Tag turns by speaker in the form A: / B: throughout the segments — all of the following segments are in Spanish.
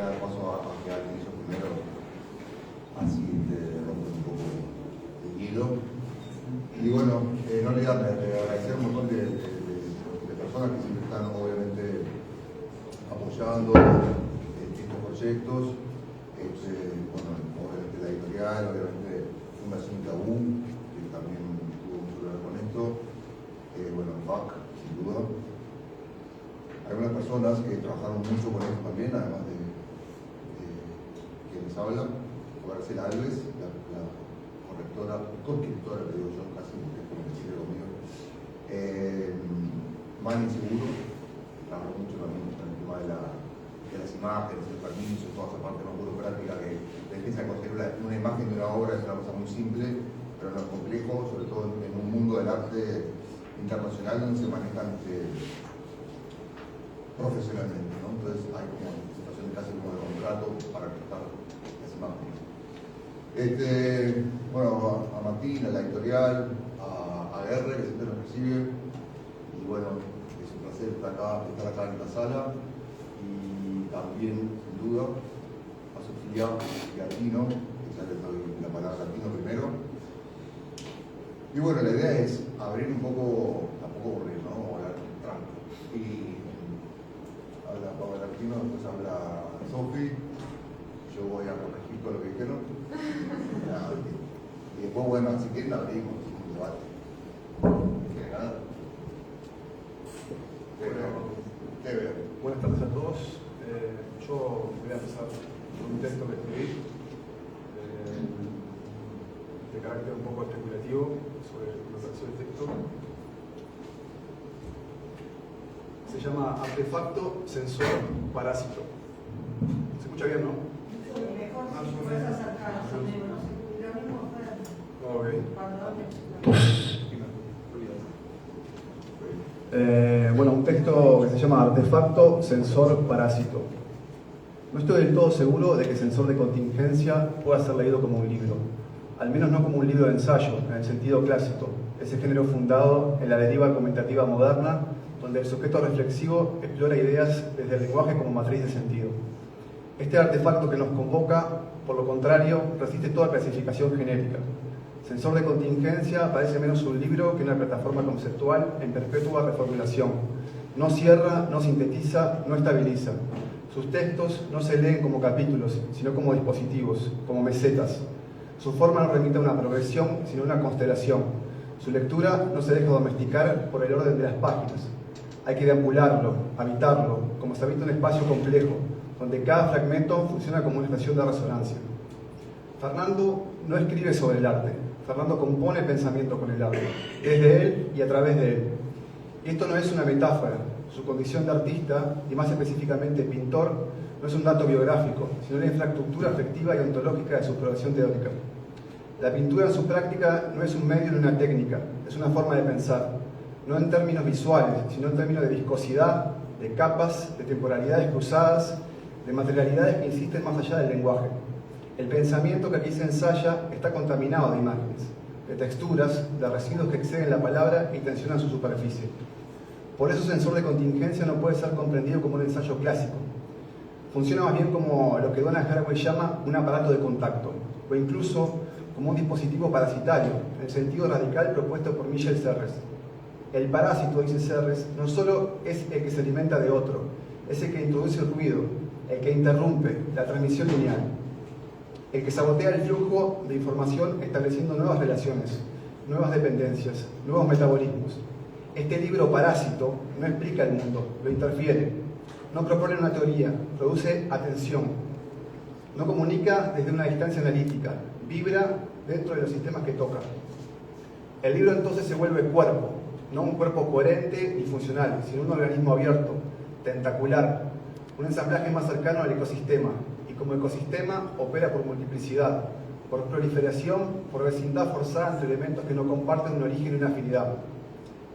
A: a dar paso a que alguien hizo primero, así rompe un poco el hilo. Y bueno, no olvidarme de agradecer un montón de personas que siempre están obviamente apoyando estos proyectos. Bueno, obviamente la editorial, obviamente Fundación Tabú, que también tuvo mucho que ver con esto. Bueno, FAC, sin duda. Algunas personas que trabajaron mucho con esto también, además de quienes hablan. Marcela Alves, la correctora, conscriptora, le digo yo, casi como decide conmigo. Mani Seguro, trabajó mucho también con el tema de las imágenes, el permiso, toda esa parte más burocrática que empieza a construir una imagen de una obra, es una cosa muy simple, pero no es complejo, sobre todo en un mundo del arte internacional donde se manejan profesionalmente, ¿no? Entonces hay como situaciones casi como de contrato para tratar las imágenes. Bueno, a Martín, a la editorial, a R, que siempre nos recibe, y bueno, es un placer estar acá en esta sala, y también, sin duda, a Sofía y a Tino, que ya les doy la palabra a Tino primero. Y bueno, la idea es abrir un poco, tampoco aburrir, ¿no? Hablar tranquilo. Y habla Pablo Tino, después habla Sofi, yo voy a corregir todo lo que dijeron. Y después, bueno, si quieren abrimos un debate.
B: Buenas tardes a todos. Yo voy a empezar con un texto que escribí de carácter un poco especulativo sobre lo que hace el texto. Se llama Artefacto, Sensor, Parásito. ¿Se escucha bien, no?
C: Mejor si puedes acercar los sonidos. Lo mismo
B: Bueno, un texto que se llama Artefacto, Sensor, Parásito. No estoy del todo seguro de que Sensor de Contingencia pueda ser leído como un libro, al menos no como un libro de ensayo, en el sentido clásico, ese género fundado en la deriva argumentativa moderna, donde el sujeto reflexivo explora ideas desde el lenguaje como matriz de sentido. Este artefacto que nos convoca, por lo contrario, resiste toda clasificación genérica. Sensor de Contingencia parece menos un libro que una plataforma conceptual en perpetua reformulación. No cierra, no sintetiza, no estabiliza. Sus textos no se leen como capítulos, sino como dispositivos, como mesetas. Su forma no remite a una progresión, sino a una constelación. Su lectura no se deja domesticar por el orden de las páginas. Hay que deambularlo, habitarlo, como se habita un espacio complejo, donde cada fragmento funciona como una estación de resonancia. Fernando no escribe sobre el arte. Fernando compone pensamiento con el arte, desde él y a través de él. Y esto no es una metáfora. Su condición de artista, y más específicamente pintor, no es un dato biográfico, sino la infraestructura afectiva y ontológica de su progresión teórica. La pintura en su práctica no es un medio ni una técnica, es una forma de pensar, no en términos visuales, sino en términos de viscosidad, de capas, de temporalidades cruzadas, de materialidades que insisten más allá del lenguaje. El pensamiento que aquí se ensaya está contaminado de imágenes, de texturas, de residuos que exceden la palabra y tensionan su superficie. Por eso Sensor de Contingencia no puede ser comprendido como un ensayo clásico. Funciona más bien como lo que Donna Haraway llama un aparato de contacto, o incluso como un dispositivo parasitario, en el sentido radical propuesto por Michel Serres. El parásito, dice Serres, no solo es el que se alimenta de otro, es el que introduce el ruido, el que interrumpe la transmisión lineal, el que sabotea el flujo de información estableciendo nuevas relaciones, nuevas dependencias, nuevos metabolismos. Este libro Parásito no explica el mundo, lo interfiere, no propone una teoría, produce atención, no comunica desde una distancia analítica, vibra dentro de los sistemas que toca. El libro entonces se vuelve cuerpo, no un cuerpo coherente ni funcional, sino un organismo abierto, tentacular, un ensamblaje más cercano al ecosistema, y como ecosistema opera por multiplicidad, por proliferación, por vecindad forzada entre elementos que no comparten un origen y una afinidad.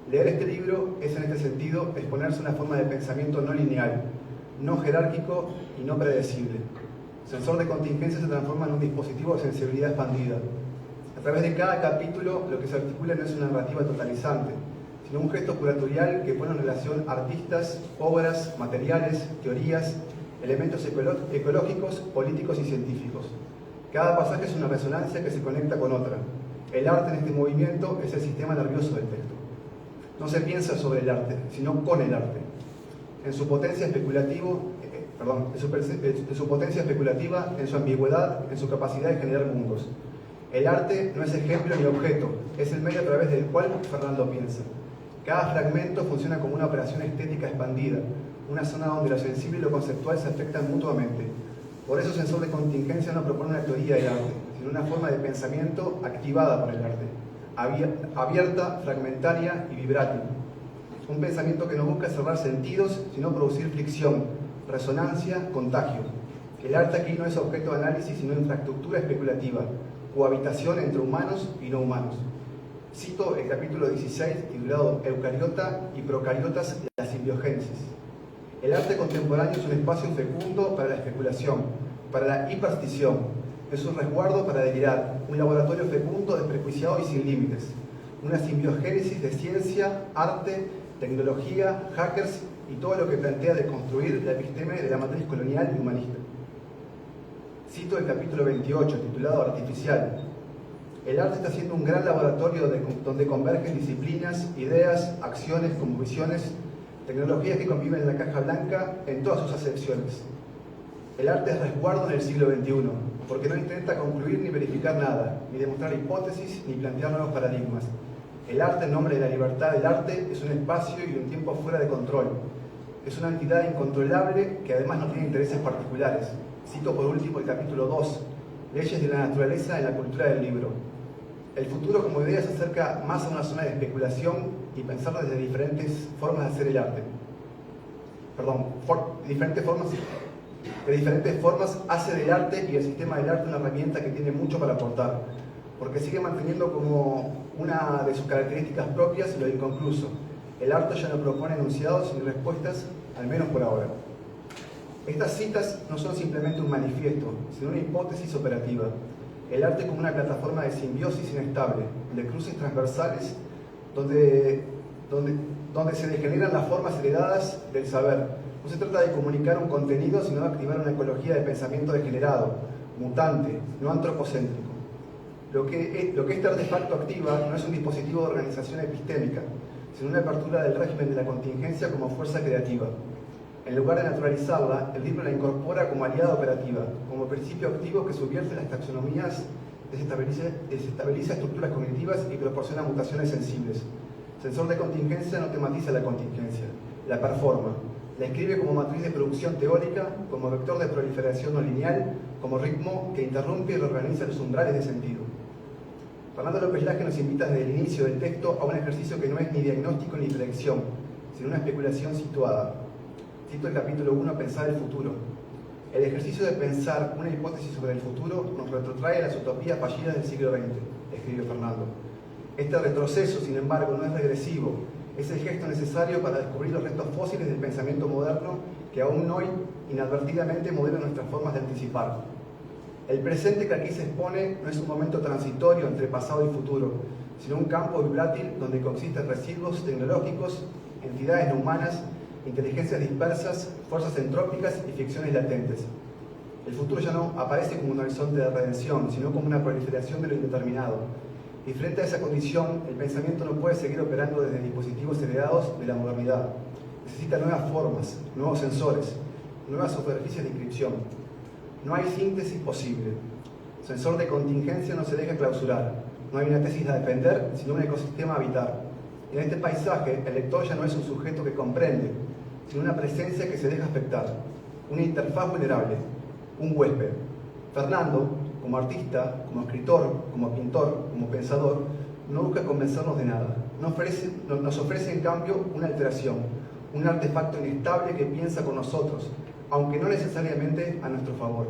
B: Leer este libro es en este sentido exponerse a una forma de pensamiento no lineal, no jerárquico y no predecible. Sensor de Contingencia se transforma en un dispositivo de sensibilidad expandida. A través de cada capítulo lo que se articula no es una narrativa totalizante, sino un gesto curatorial que pone en relación artistas, obras, materiales, teorías elementos ecológicos, políticos y científicos. Cada pasaje es una resonancia que se conecta con otra. El arte en este movimiento es el sistema nervioso del texto. No se piensa sobre el arte, sino con el arte. En su potencia especulativa, en su ambigüedad, en su capacidad de generar mundos. El arte no es ejemplo ni objeto, es el medio a través del cual Fernando piensa. Cada fragmento funciona como una operación estética expandida, una zona donde lo sensible y lo conceptual se afectan mutuamente. Por eso Sensor de Contingencia no propone una teoría del arte, sino una forma de pensamiento activada por el arte, abierta, fragmentaria y vibrátil. Un pensamiento que no busca cerrar sentidos, sino producir fricción, resonancia, contagio. El arte aquí no es objeto de análisis, sino infraestructura especulativa, cohabitación entre humanos y no humanos. Cito el capítulo 16, titulado Eucariota y Procariotas, la simbiogénesis. El arte contemporáneo es un espacio fecundo para la especulación, para la hiperstición. Es un resguardo para delirar, un laboratorio fecundo, desprejuiciado y sin límites. Una simbiogénesis de ciencia, arte, tecnología, hackers y todo lo que plantea de construir la episteme de la matriz colonial y humanista. Cito el capítulo 28, titulado Artificial. El arte está siendo un gran laboratorio donde convergen disciplinas, ideas, acciones, convicciones, tecnologías que conviven en la caja blanca en todas sus acepciones. El arte es resguardo en el siglo XXI, porque no intenta concluir ni verificar nada, ni demostrar hipótesis, ni plantear nuevos paradigmas. El arte, en nombre de la libertad del arte, es un espacio y un tiempo fuera de control. Es una entidad incontrolable que además no tiene intereses particulares. Cito por último el capítulo 2, Leyes de la naturaleza en la cultura del libro. El futuro como idea se acerca más a una zona de especulación y pensar desde diferentes formas de hacer el arte. De diferentes formas hace del arte y el sistema del arte una herramienta que tiene mucho para aportar, porque sigue manteniendo como una de sus características propias lo inconcluso. El arte ya no propone enunciados ni respuestas, al menos por ahora. Estas citas no son simplemente un manifiesto, sino una hipótesis operativa. El arte como una plataforma de simbiosis inestable, de cruces transversales, donde se degeneran las formas heredadas del saber. No se trata de comunicar un contenido, sino de activar una ecología de pensamiento degenerado, mutante, no antropocéntrico. Lo que este artefacto activa no es un dispositivo de organización epistémica, sino una apertura del régimen de la contingencia como fuerza creativa. En lugar de naturalizarla, el libro la incorpora como aliada operativa, como principio activo que subvierte las taxonomías, desestabiliza estructuras cognitivas y proporciona mutaciones sensibles. Sensor de Contingencia no tematiza la contingencia, la performa, la escribe como matriz de producción teórica, como vector de proliferación no lineal, como ritmo que interrumpe y reorganiza los umbrales de sentido. Fernando López Laje nos invita desde el inicio del texto a un ejercicio que no es ni diagnóstico ni predicción, sino una especulación situada. Cito el capítulo 1, Pensar el futuro. El ejercicio de pensar una hipótesis sobre el futuro nos retrotrae a las utopías fallidas del siglo XX, escribió Fernando. Este retroceso, sin embargo, no es regresivo, es el gesto necesario para descubrir los restos fósiles del pensamiento moderno que aún hoy inadvertidamente modelan nuestras formas de anticipar. El presente que aquí se expone no es un momento transitorio entre pasado y futuro, sino un campo vibrátil donde coexisten residuos tecnológicos, entidades no humanas, inteligencias dispersas, fuerzas entrópicas y ficciones latentes. El futuro ya no aparece como un horizonte de redención, sino como una proliferación de lo indeterminado. Y frente a esa condición, el pensamiento no puede seguir operando desde dispositivos heredados de la modernidad. Necesita nuevas formas, nuevos sensores, nuevas superficies de inscripción. No hay síntesis posible. Sensor de Contingencia no se deja clausurar. No hay una tesis a defender, sino un ecosistema a habitar. En este paisaje, el lector ya no es un sujeto que comprende, sino una presencia que se deja afectar, una interfaz vulnerable, un huésped. Fernando, como artista, como escritor, como pintor, como pensador, no busca convencernos de nada. Nos ofrece en cambio una alteración, un artefacto inestable que piensa con nosotros, aunque no necesariamente a nuestro favor.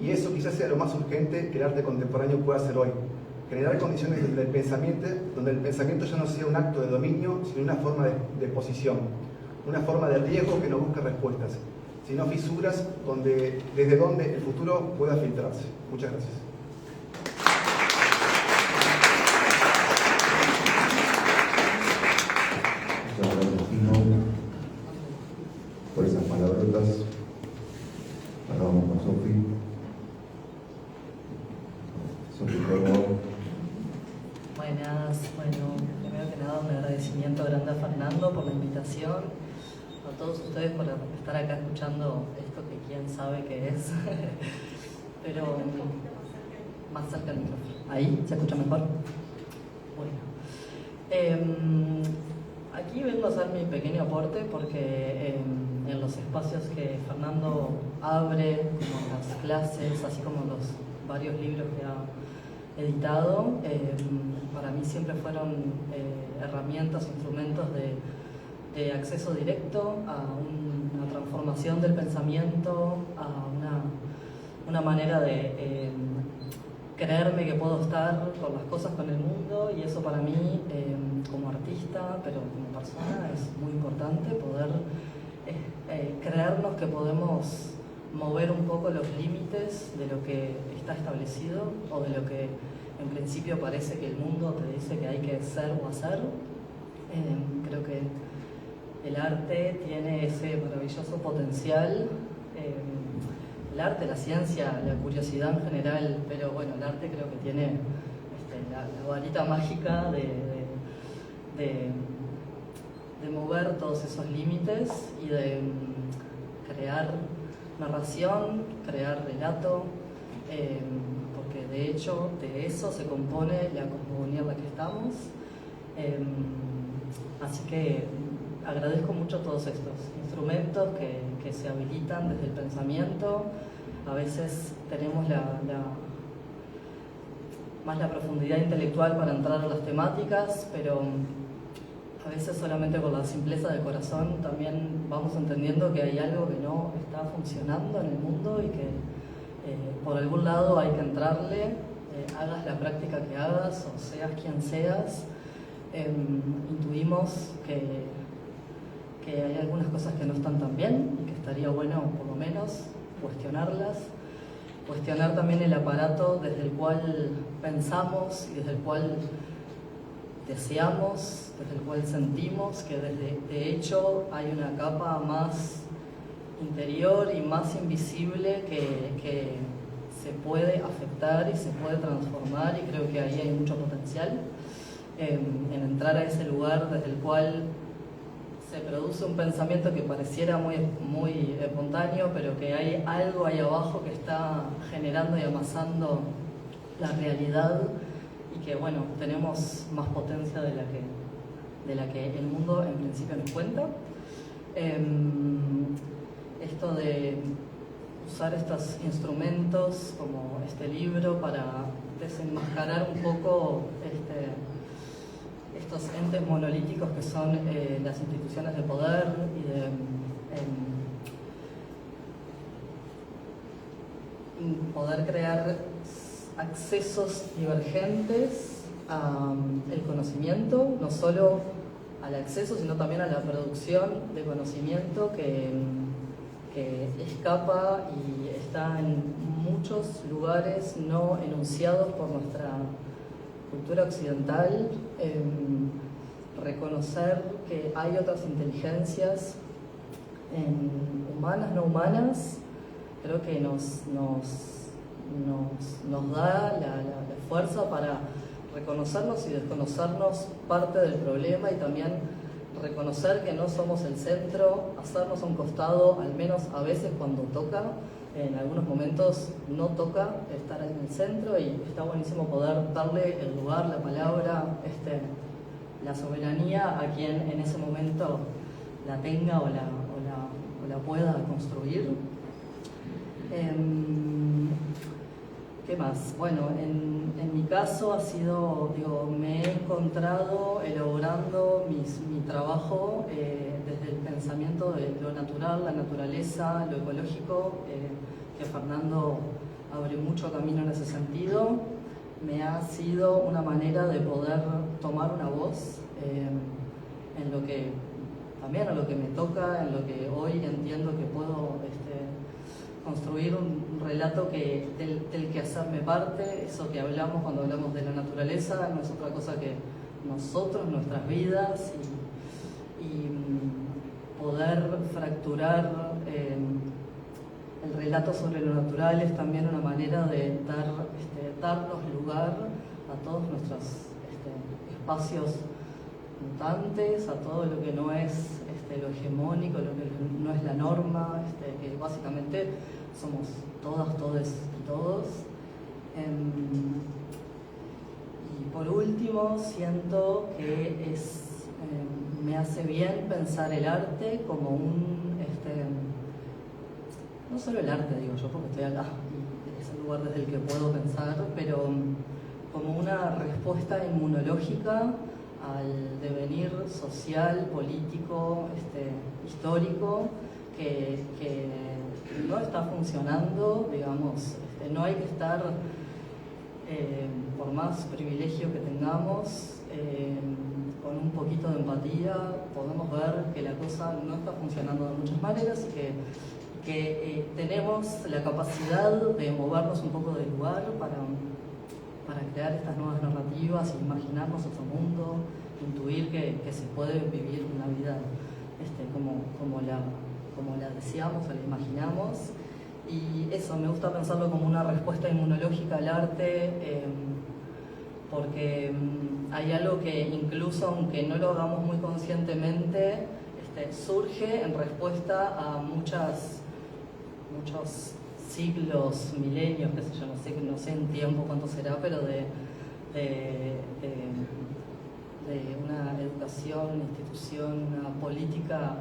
B: Y eso quizás sea lo más urgente que el arte contemporáneo pueda hacer hoy. Generar condiciones donde el pensamiento ya no sea un acto de dominio, sino una forma de posición, una forma de riesgo que no busca respuestas, sino fisuras desde donde el futuro pueda filtrarse. Muchas gracias.
A: Muchas gracias, Tino, por esas palabrotas. Sofi. Sofi, por favor.
D: Buenas, bueno, primero que nada un agradecimiento grande a Fernando por la invitación, a todos ustedes por estar acá escuchando esto que quién sabe qué es, pero más cerca del micrófono. ¿Ahí? ¿Se escucha mejor? Bueno. Aquí vengo a hacer mi pequeño aporte porque en los espacios que Fernando abre, como las clases, así como los varios libros que ha editado, para mí siempre fueron herramientas, instrumentos de acceso directo a una transformación del pensamiento, a una manera de creerme que puedo estar con las cosas, con el mundo, y eso para mí, como artista, pero como persona, es muy importante poder creernos que podemos mover un poco los límites de lo que está establecido o de lo que en principio parece que el mundo te dice que hay que ser o hacer. Creo que el arte tiene ese maravilloso potencial, el arte, la ciencia, la curiosidad en general, pero bueno, el arte creo que tiene la varita mágica de mover todos esos límites y de crear narración, crear relato, porque de hecho de eso se compone la cosmogonía en la que estamos. Así que agradezco mucho todos estos instrumentos que se habilitan desde el pensamiento. A veces tenemos más la profundidad intelectual para entrar a las temáticas, pero a veces solamente con la simpleza del corazón también vamos entendiendo que hay algo que no está funcionando en el mundo y que por algún lado hay que entrarle, hagas la práctica que hagas o seas quien seas. Intuimos que hay algunas cosas que no están tan bien y que estaría bueno por lo menos cuestionarlas, cuestionar también el aparato desde el cual pensamos y desde el cual deseamos, desde el cual sentimos, que de hecho hay una capa más interior y más invisible que se puede afectar y se puede transformar, y creo que ahí hay mucho potencial en entrar a ese lugar desde el cual se produce un pensamiento que pareciera muy espontáneo, pero que hay algo ahí abajo que está generando y amasando la realidad, y que bueno, tenemos más potencia de la que el mundo en principio nos cuenta. Esto de usar estos instrumentos como este libro para desenmascarar un poco estos entes monolíticos que son las instituciones de poder y de poder crear accesos divergentes al conocimiento, no solo al acceso, sino también a la producción de conocimiento que escapa y está en muchos lugares no enunciados por nuestra cultura occidental. Reconocer que hay otras inteligencias humanas, no humanas, creo que nos da la fuerza para reconocernos y desconocernos parte del problema, y también reconocer que no somos el centro, hacernos a un costado, al menos a veces cuando toca. En algunos momentos no toca estar en el centro, y está buenísimo poder darle el lugar, la palabra, la soberanía a quien en ese momento la tenga o la pueda construir. ¿Qué más? Bueno, en mi caso ha sido, me he encontrado elaborando mi trabajo desde el pensamiento de lo natural, la naturaleza, lo ecológico, que Fernando abre mucho camino en ese sentido. Me ha sido una manera de poder tomar una voz en lo que también a lo que me toca, en lo que hoy entiendo que puedo construir un relato del que hacerme parte. Eso que hablamos cuando hablamos de la naturaleza no es otra cosa que nosotros, nuestras vidas, y poder fracturar el relato sobre lo natural es también una manera de darnos lugar a todos nuestros espacios mutantes, a todo lo que no es lo hegemónico, lo que no es la norma, que básicamente somos todas, todes y todos. Y por último, siento que me hace bien pensar el arte como no solo el arte, digo yo, porque estoy acá y es el lugar desde el que puedo pensar, pero como una respuesta inmunológica al devenir social, político, histórico, que no está funcionando, digamos, no hay que estar, por más privilegio que tengamos, con un poquito de empatía, podemos ver que la cosa no está funcionando de muchas maneras y que tenemos la capacidad de movernos un poco del lugar para crear estas nuevas narrativas, imaginarnos otro mundo, intuir que se puede vivir una vida como la deseamos o la imaginamos. Y eso, me gusta pensarlo como una respuesta inmunológica al arte, porque hay algo que incluso aunque no lo hagamos muy conscientemente, surge en respuesta a muchos siglos, milenios, qué sé yo, no sé en tiempo cuánto será, pero de una educación, una institución, una política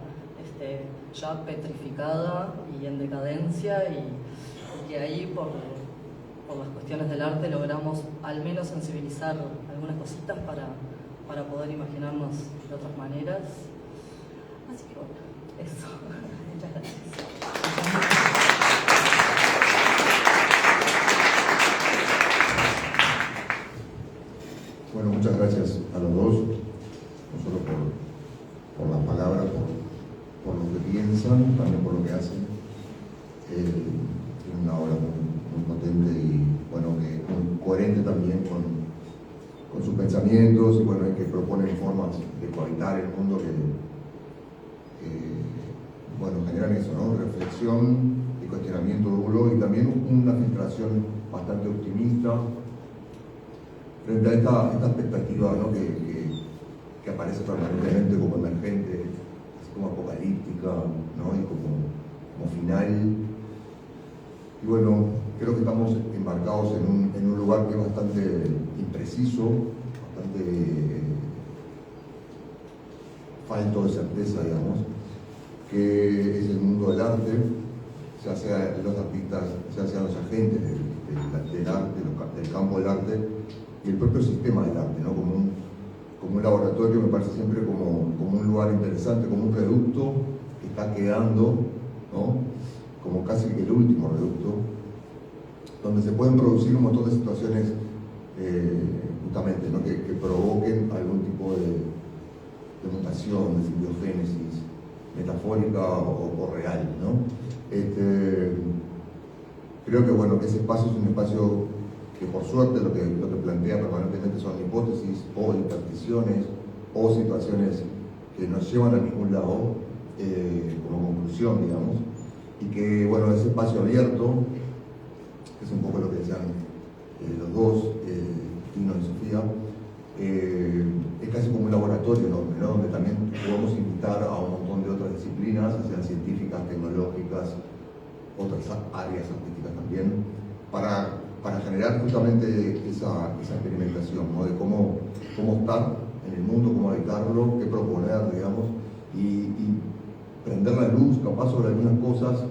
D: ya petrificada y en decadencia, y que ahí por las cuestiones del arte logramos al menos sensibilizar algunas cositas para poder imaginarnos de otras maneras. Así que bueno, eso. Muchas gracias.
A: Bueno, muchas gracias a los dos, no solo por las palabras, por lo que piensan, también por lo que hacen. Tienen una obra muy potente y bueno, muy coherente también con sus pensamientos y bueno, que proponen formas de cohabitar el mundo que bueno, generan eso, ¿no? Reflexión y cuestionamiento duro y también una filtración bastante optimista frente a esta perspectiva, ¿no? que aparece permanentemente como emergente, así como apocalíptica, ¿no? Y como final. Y bueno, creo que estamos embarcados en un lugar que es bastante impreciso, bastante falto de certeza, digamos, que es el mundo del arte, ya sea los artistas, ya sean los agentes del arte, del campo del arte, y el propio sistema del arte, ¿no? Como un laboratorio, me parece siempre como un lugar interesante, como un reducto que está quedando, ¿no? Como casi que el último reducto, donde se pueden producir un montón de situaciones justamente, ¿no? que provoquen algún tipo de mutación, de simbiogénesis metafórica o real, ¿no? Creo que bueno, que ese espacio es un espacio que por suerte lo que plantea permanentemente son hipótesis o interpretaciones o situaciones que nos llevan a ningún lado como conclusión, digamos, y que bueno, ese espacio abierto, que es un poco lo que decían los dos, Tino y Sofía, es casi como un laboratorio enorme, ¿no? Donde también podemos invitar a un montón de otras disciplinas, sean científicas, tecnológicas, otras áreas artísticas también, para generar justamente esa experimentación, ¿no? De cómo estar en el mundo, cómo habitarlo, qué proponer, digamos, y prender la luz capaz sobre algunas cosas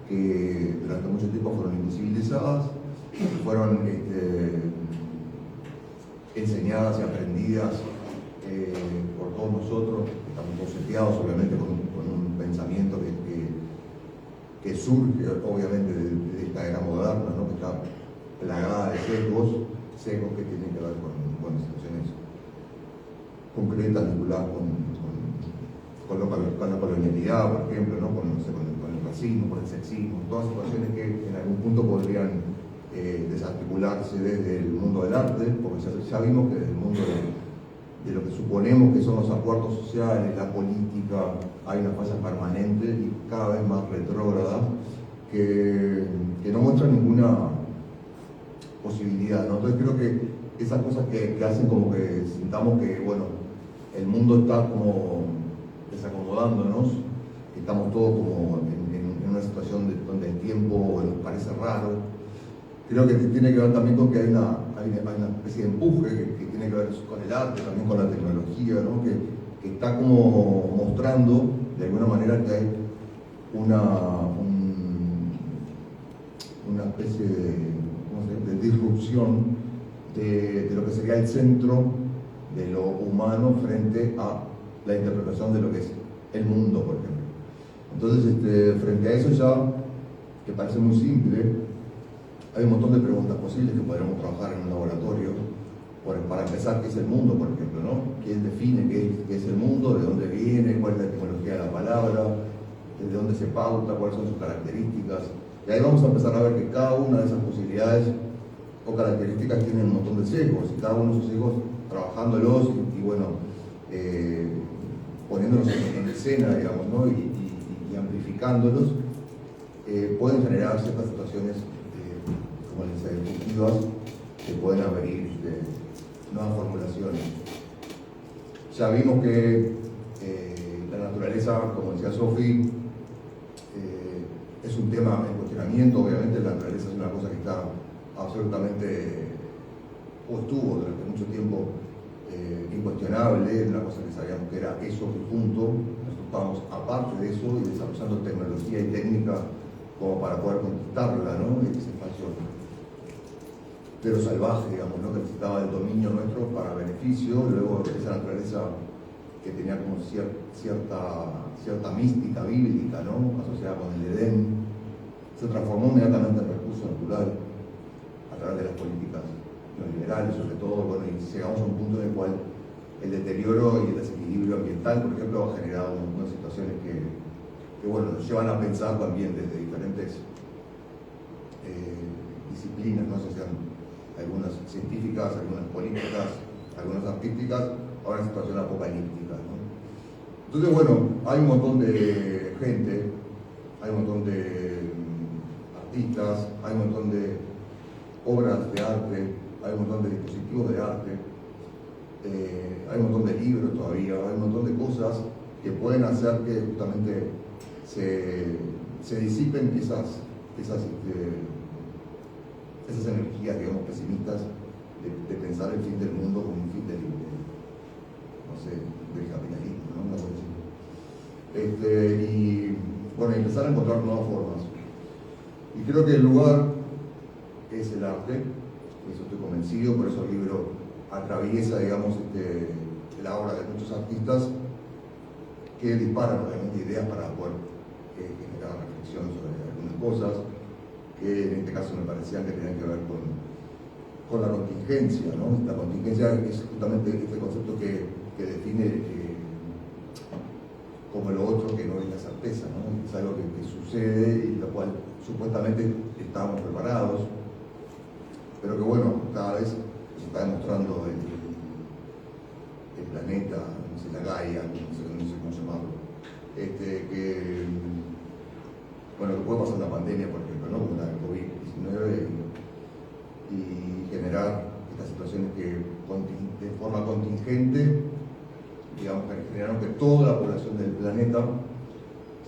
A: que durante mucho tiempo fueron invisibilizadas, fueron enseñadas y aprendidas por todos nosotros, que estamos concepteados obviamente con un pensamiento que surge obviamente de esta era moderna, ¿no? Que está plagada de sesgos que tienen que ver con situaciones concretas vinculadas con la colonialidad, por ejemplo, ¿no? Con el racismo, con el sexismo, todas situaciones que en algún punto podrían desarticularse desde el mundo del arte, porque ya vimos que desde el mundo de lo que suponemos que son los acuerdos sociales, la política, hay una falla permanente y cada vez más retrógrada que no muestra ninguna posibilidad, ¿no? Entonces creo que esas cosas que hacen como que sintamos que, bueno, el mundo está como desacomodándonos, que estamos todos como en una situación donde el tiempo nos parece raro. Creo que tiene que ver también con que hay una especie de empuje que tiene que ver con el arte, también con la tecnología, ¿no? Que está como mostrando de alguna manera que hay una especie de disrupción de lo que sería el centro de lo humano frente a la interpretación de lo que es el mundo, por ejemplo. Entonces, frente a eso ya, que parece muy simple, hay un montón de preguntas posibles que podremos trabajar en un laboratorio. Para empezar, ¿qué es el mundo, por ejemplo, ¿no? ¿Quién define qué es el mundo? ¿De dónde viene? ¿Cuál es la etimología de la palabra? ¿De dónde se pauta? ¿Cuáles son sus características? Y ahí vamos a empezar a ver que cada una de esas posibilidades o características tienen un montón de sesgos, y cada uno de esos sesgos trabajándolos y bueno, poniéndolos en escena, digamos, ¿no? y amplificándolos, pueden generar ciertas situaciones, como les decía, disruptivas, que pueden abrir nuevas formulaciones. Ya vimos que la naturaleza, como decía Sofi, es un tema en cuestionamiento. Obviamente la naturaleza es una cosa que está absolutamente, o estuvo durante mucho tiempo, incuestionable, una cosa que sabíamos que era eso y punto. Nosotros estábamos aparte de eso y desarrollando tecnología y técnica como para poder conquistarla, ¿no? Ese espacio de lo salvaje, digamos, ¿no? Que necesitaba el dominio nuestro para beneficio, y luego esa naturaleza que tenía como cierta mística bíblica, ¿no? Asociada con el Edén, se transformó inmediatamente en recurso natural a través de las políticas neoliberales, sobre todo, bueno, y llegamos a un punto en el cual el deterioro y el desequilibrio ambiental, por ejemplo, ha generado unas situaciones que bueno, nos llevan a pensar también desde diferentes disciplinas, ¿no? O sea, algunas científicas, algunas políticas, algunas artísticas, ahora en situación apocalíptica, ¿no? Entonces, bueno, hay un montón de gente, hay un montón de artistas, hay un montón de obras de arte, hay un montón de dispositivos de arte, hay un montón de libros todavía, hay un montón de cosas que pueden hacer que justamente se disipen esas energías, digamos, pesimistas de pensar el fin del mundo como un fin del capitalismo, ¿no? Una cosa así. Y bueno, empezar a encontrar nuevas formas. Y creo que el lugar es el arte, de eso estoy convencido, por eso el libro atraviesa, digamos, la obra de muchos artistas que disparan obviamente ideas para poder generar reflexiones sobre algunas cosas, que en este caso me parecían que tenían que ver con la contingencia, ¿no? La contingencia es justamente este concepto que define como lo otro que no es la certeza, ¿no? Es algo que sucede y lo cual supuestamente estábamos preparados, pero que bueno, cada vez se está demostrando el planeta, no sé, la Gaia, no sé cómo llamarlo, que bueno, que puede pasar una pandemia, por ejemplo, ¿no? Como la del COVID-19, y generar estas situaciones que de forma contingente, digamos, que generaron que toda la población del planeta,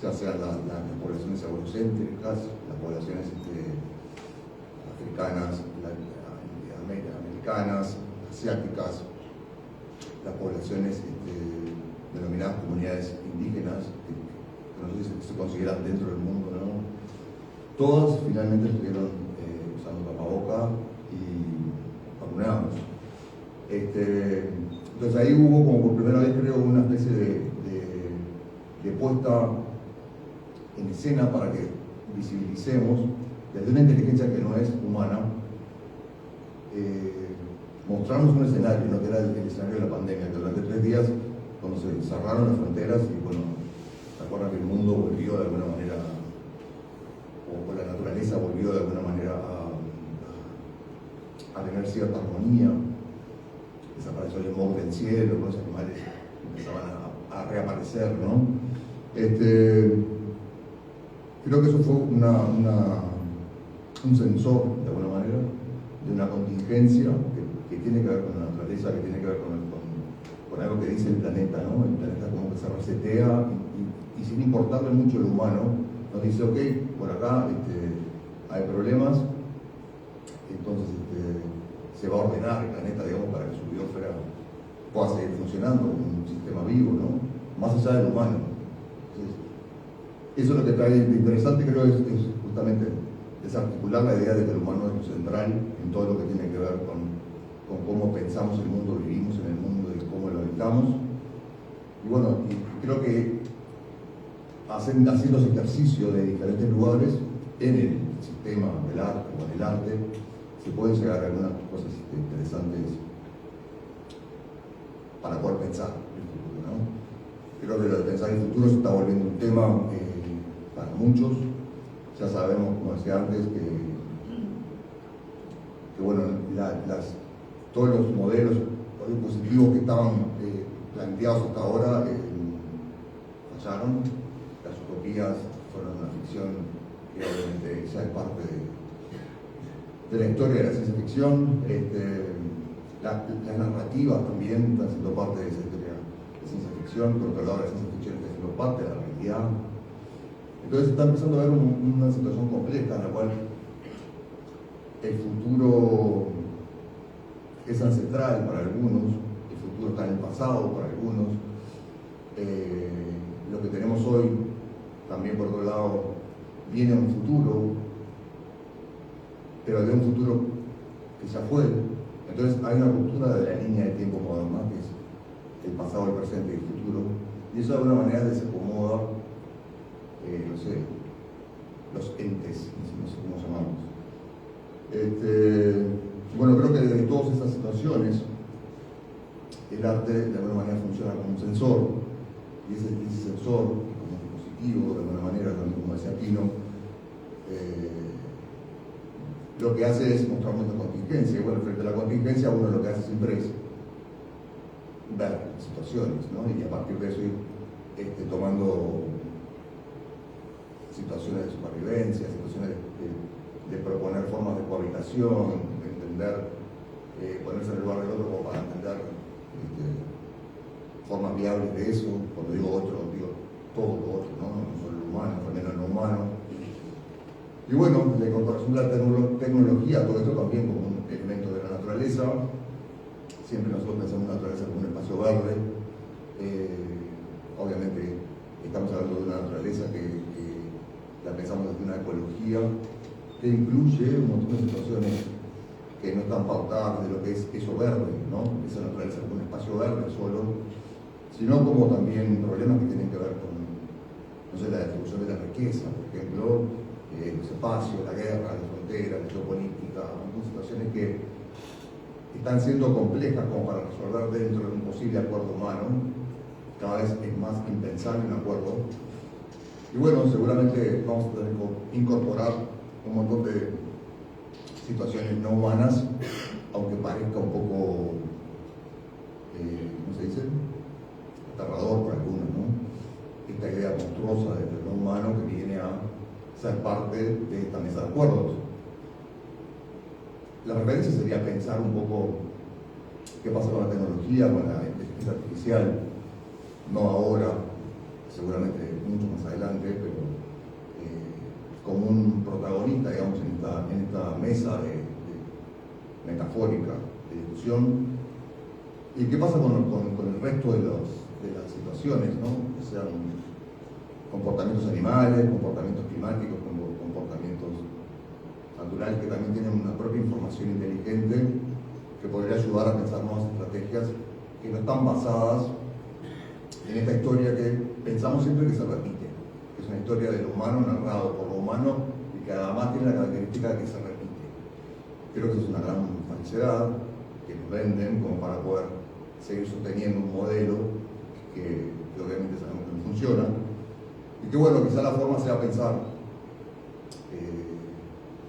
A: ya sean las poblaciones eurocéntricas, las poblaciones africanas, americanas, asiáticas, las poblaciones denominadas comunidades indígenas, que no sé si se consideran dentro del mundo, ¿no? Todas finalmente estuvieron usando tapaboca y vacunados. Entonces ahí hubo como por primera vez, creo, una especie de puesta en escena para que visibilicemos desde una inteligencia que no es humana, mostrarnos un escenario, ¿no? Que era el escenario de la pandemia, que durante 3 días, cuando se cerraron las fronteras y bueno, se acuerdan que el mundo volvió de alguna manera, o la naturaleza volvió de alguna manera a tener cierta armonía, desapareció el smog del cielo, los animales empezaban a reaparecer, ¿no? Creo creo que eso fue un sensor, de alguna manera, de una contingencia que tiene que ver con la naturaleza, que tiene que ver con algo que dice el planeta, ¿no? El planeta como que se resetea y sin importarle mucho el humano, nos dice, ok, por acá hay problemas, entonces se va a ordenar el planeta, digamos, para que su biosfera pueda seguir funcionando como un sistema vivo, ¿no? Más allá del humano. Entonces, eso es lo que trae de interesante, creo, es justamente desarticular la idea de que el humano es lo central en todo lo que tiene que ver con cómo pensamos el mundo, vivimos en el mundo y cómo lo habitamos. Y bueno, creo que haciendo ese ejercicio de diferentes lugares en el sistema del arte o en el arte, se pueden llegar a algunas cosas interesantes para poder pensar el futuro, ¿no? Creo que lo de pensar el futuro se está volviendo un tema para muchos. Ya sabemos, como decía antes, que bueno, todos los modelos positivos que estaban planteados hasta ahora fallaron. Las utopías fueron una ficción que obviamente ya es parte de la historia de la ciencia ficción. Las narrativas también están siendo parte de esa historia de ciencia ficción, por otro lado la ciencia ficción está siendo parte de la realidad. Entonces está empezando a haber una situación compleja en la cual el futuro es ancestral para algunos, el futuro está en el pasado para algunos, lo que tenemos hoy también por otro lado viene a un futuro, pero de un futuro que ya fue. Entonces hay una ruptura de la línea de tiempo moderna, que es el pasado, el presente y el futuro, y eso de alguna manera desacomoda, no sé, los entes, no sé cómo llamamos. Bueno, creo que desde todas esas situaciones el arte de alguna manera funciona como un sensor, y ese sensor, como dispositivo, de alguna manera, también como decía Pino, lo que hace es mostrar nuestra contingencia. Y bueno, frente a la contingencia uno lo que hace siempre es ver situaciones, ¿no? Y a partir de eso ir tomando situaciones de supervivencia, situaciones de proponer formas de cohabitación, de entender, ponerse en el lugar del otro como para entender formas viables de eso. Cuando digo otro, digo todo lo otro, ¿no? No solo lo humano, también lo no humano. Y bueno, la incorporación de la tecnología, todo esto también como un elemento de la naturaleza. Siempre nosotros pensamos en la naturaleza como un espacio verde. Obviamente estamos hablando de una naturaleza que la pensamos desde una ecología que incluye un montón de situaciones que no están pautadas de lo que es eso verde, ¿no? Esa naturaleza como un espacio verde solo, sino como también problemas que tienen que ver con, no sé, la distribución de la riqueza, por ejemplo, los espacios, la guerra, la frontera, la geopolítica, son situaciones que están siendo complejas como para resolver dentro de un posible acuerdo humano. Cada vez es más impensable un acuerdo. Y bueno, seguramente vamos a tener que incorporar un montón de situaciones no humanas, aunque parezca un poco, ¿cómo se dice? Aterrador para algunos, ¿no? Esta idea monstruosa de lo no humano que viene a ser parte de esta mesa de acuerdos. La referencia sería pensar un poco qué pasa con la tecnología, con la inteligencia artificial, no ahora, seguramente mucho más adelante, pero como un protagonista, digamos, en esta mesa metafórica de discusión. ¿Y qué pasa con el resto de las situaciones, ¿no? Que sean comportamientos animales, comportamientos climáticos, comportamientos naturales que también tienen una propia información inteligente que podría ayudar a pensar nuevas estrategias que no están basadas en esta historia que pensamos siempre que se repite, que es una historia de lo humano narrado por lo humano y que además tiene la característica de que se repite. Creo que eso es una gran falsedad que nos venden como para poder seguir sosteniendo un modelo que obviamente sabemos que no funciona, y que bueno, quizá la forma sea pensar,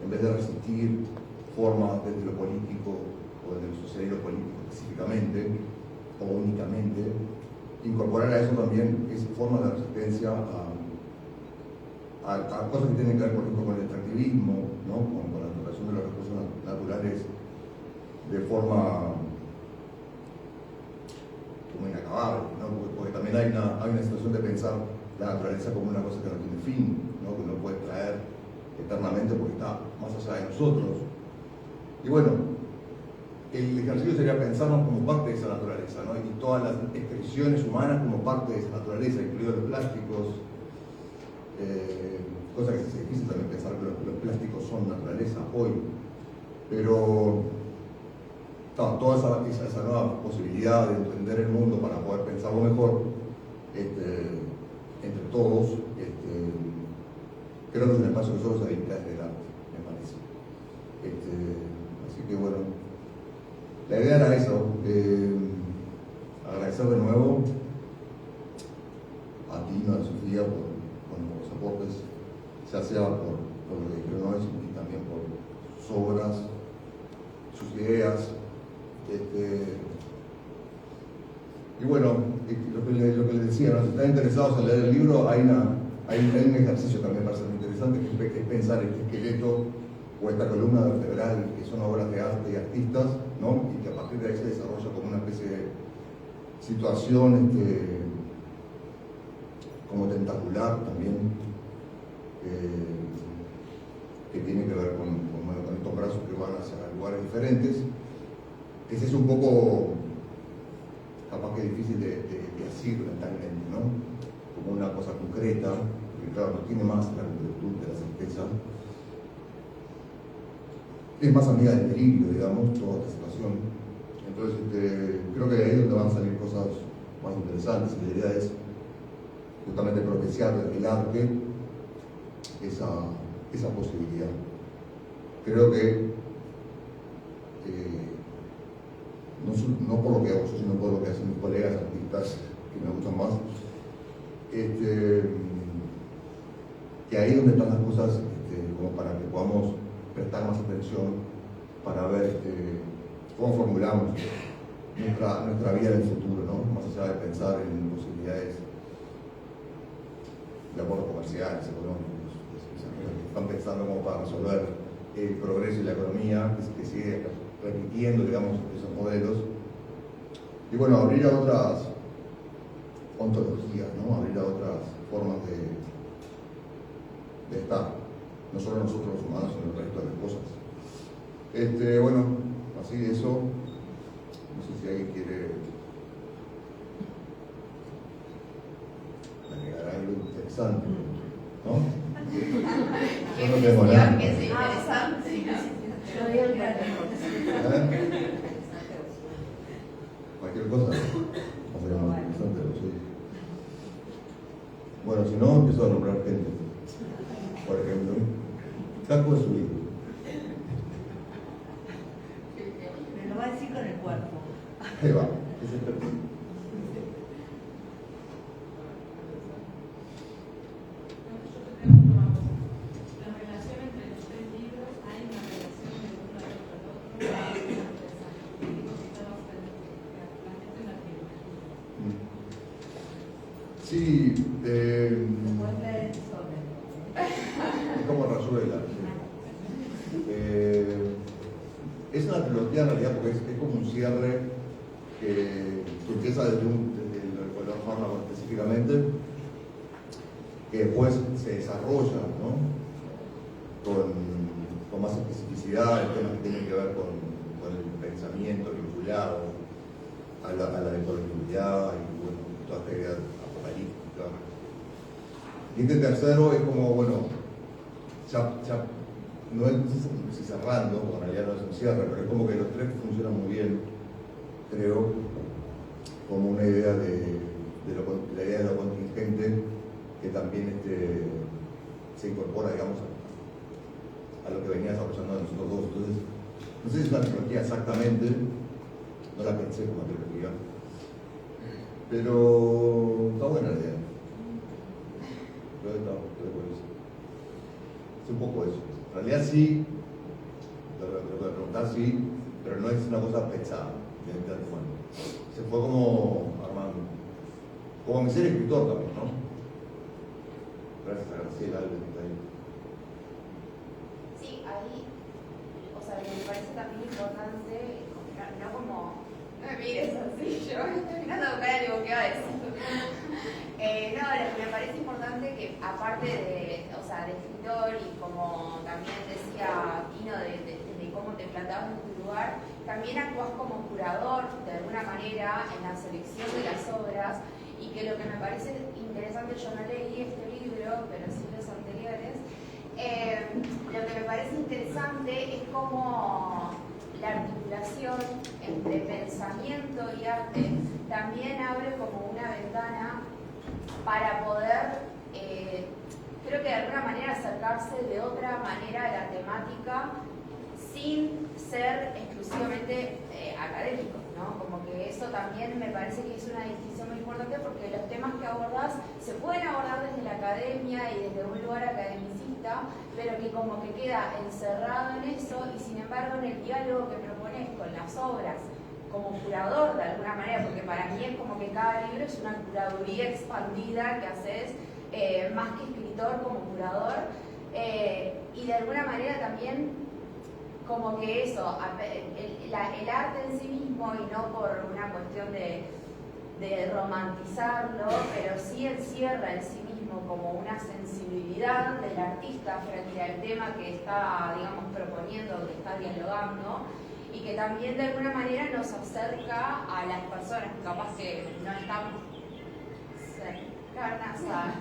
A: en vez de resistir formas desde lo político o desde lo social y lo político específicamente o únicamente, incorporar a eso también esa forma de resistencia a cosas que tienen que ver, por ejemplo, con el extractivismo, ¿no? Con la explotación de los recursos naturales de forma como inacabable, ¿no? Porque también hay una situación de pensar la naturaleza como una cosa que no tiene fin, ¿no? Que no puede traer eternamente porque está más allá de nosotros. Y bueno, el ejercicio sería pensarnos como parte de esa naturaleza, ¿no? Y todas las expresiones humanas como parte de esa naturaleza, incluidos los plásticos, cosa que es difícil también pensar que los plásticos son naturaleza hoy, pero toda esa nueva posibilidad de entender el mundo para poder pensarlo mejor entre todos, creo que es un espacio que solo se habilita desde el arte, me parece. Así que bueno, la idea era eso, agradecer de nuevo a ti, a Sofía, por los aportes, ya sea por lo que dijeron hoy y también por sus obras, sus ideas. Y bueno, lo que les decía, ¿no? Si están interesados en leer el libro, hay un ejercicio también para ser muy interesante, que es pensar este esqueleto o esta columna vertebral, que son obras de arte y artistas, ¿no? Y que a partir de ahí se desarrolla como una especie de situación como tentacular también, que tiene que ver con estos brazos que van hacia lugares diferentes. Ese es un poco, capaz que difícil de decir mentalmente, ¿no? Como una cosa concreta, porque claro, no tiene más la concretud de la certeza. Es más amiga del delirio, digamos, toda esta situación. Entonces, creo que de ahí es donde van a salir cosas más interesantes. La idea es justamente propiciar desde el arte esa posibilidad. Creo que no por lo que hago yo, sino por lo que hacen mis colegas artistas que me gustan más, que ahí es donde están las cosas como para que podamos prestar más atención para ver cómo formulamos nuestra vida en el futuro, ¿no? Más allá de pensar en posibilidades de acuerdos comerciales, económicos, que están pensando como para resolver el progreso y la economía, que sigue repitiendo, digamos, esos modelos. Y bueno, abrir a otras ontologías, ¿no? Abrir a otras formas de estar, no solo nosotros los humanos, sino el resto de las cosas. Bueno, así eso, no sé si alguien quiere agregar algo interesante, ¿no? Yo no tengo nada.
C: Que es interesante.
A: Cualquier cosa, sería más interesante, lo sé. Bueno, si no, empiezo a nombrar gente. Por ejemplo, Caco es su hijo.
C: Me lo va a decir con el cuerpo.
A: Ahí va, ese es perfecto. Sí, es como Rayuela. Es una trilogía en realidad porque es como un cierre que empieza desde el color fármaco específicamente, que después se desarrolla, ¿no? con más especificidad, el tema que tiene que ver con el pensamiento vinculado a la colectividad y bueno, toda esta idea apocalíptica. Y este tercero es como, bueno, ya no es si cerrando, porque en realidad no es un cierre, pero es como que los tres funcionan muy bien, creo, como una idea la idea de lo contingente que también se incorpora, digamos, a lo que venía desarrollando nosotros dos. Entonces, no sé si es una trilogía exactamente, no la pensé como trilogía, pero está buena la idea. Creo que está buenísimo. Es un poco eso. En realidad sí, lo que preguntar sí, pero no es una cosa pensada. Se fue como armando. Como mi ser escritor también, ¿no? Gracias a Graciela Alves que está ahí.
E: Sí, ahí, o sea, me parece también importante, no como, no me mires así, yo estoy mirando a buscar algo que iba a decir. No, me parece importante que aparte de, o sea, de escritor y como también decía Tino de cómo te plantabas en tu lugar, también actúas como curador de alguna manera en la selección de las obras y que lo que me parece interesante, yo no leí este libro, pero sí los anteriores, lo que me parece interesante es cómo la articulación entre pensamiento y arte también abre como una ventana para poder, creo que de alguna manera acercarse de otra manera a la temática sin ser exclusivamente académicos, ¿no? Como que eso también me parece que es una distinción muy importante porque los temas que abordás se pueden abordar desde la academia y desde un lugar academicista, pero que como que queda encerrado en eso y sin embargo en el diálogo que propones con las obras como curador de alguna manera, porque para mí es como que cada libro es una curaduría expandida que haces más que escritor como curador y de alguna manera también como que eso, el arte en sí mismo y no por una cuestión de romantizarlo, pero sí encierra en sí mismo como una sensibilidad del artista frente al tema que está, digamos, proponiendo, que está dialogando, y que también de alguna manera nos acerca a las personas, capaz que no están cercanas a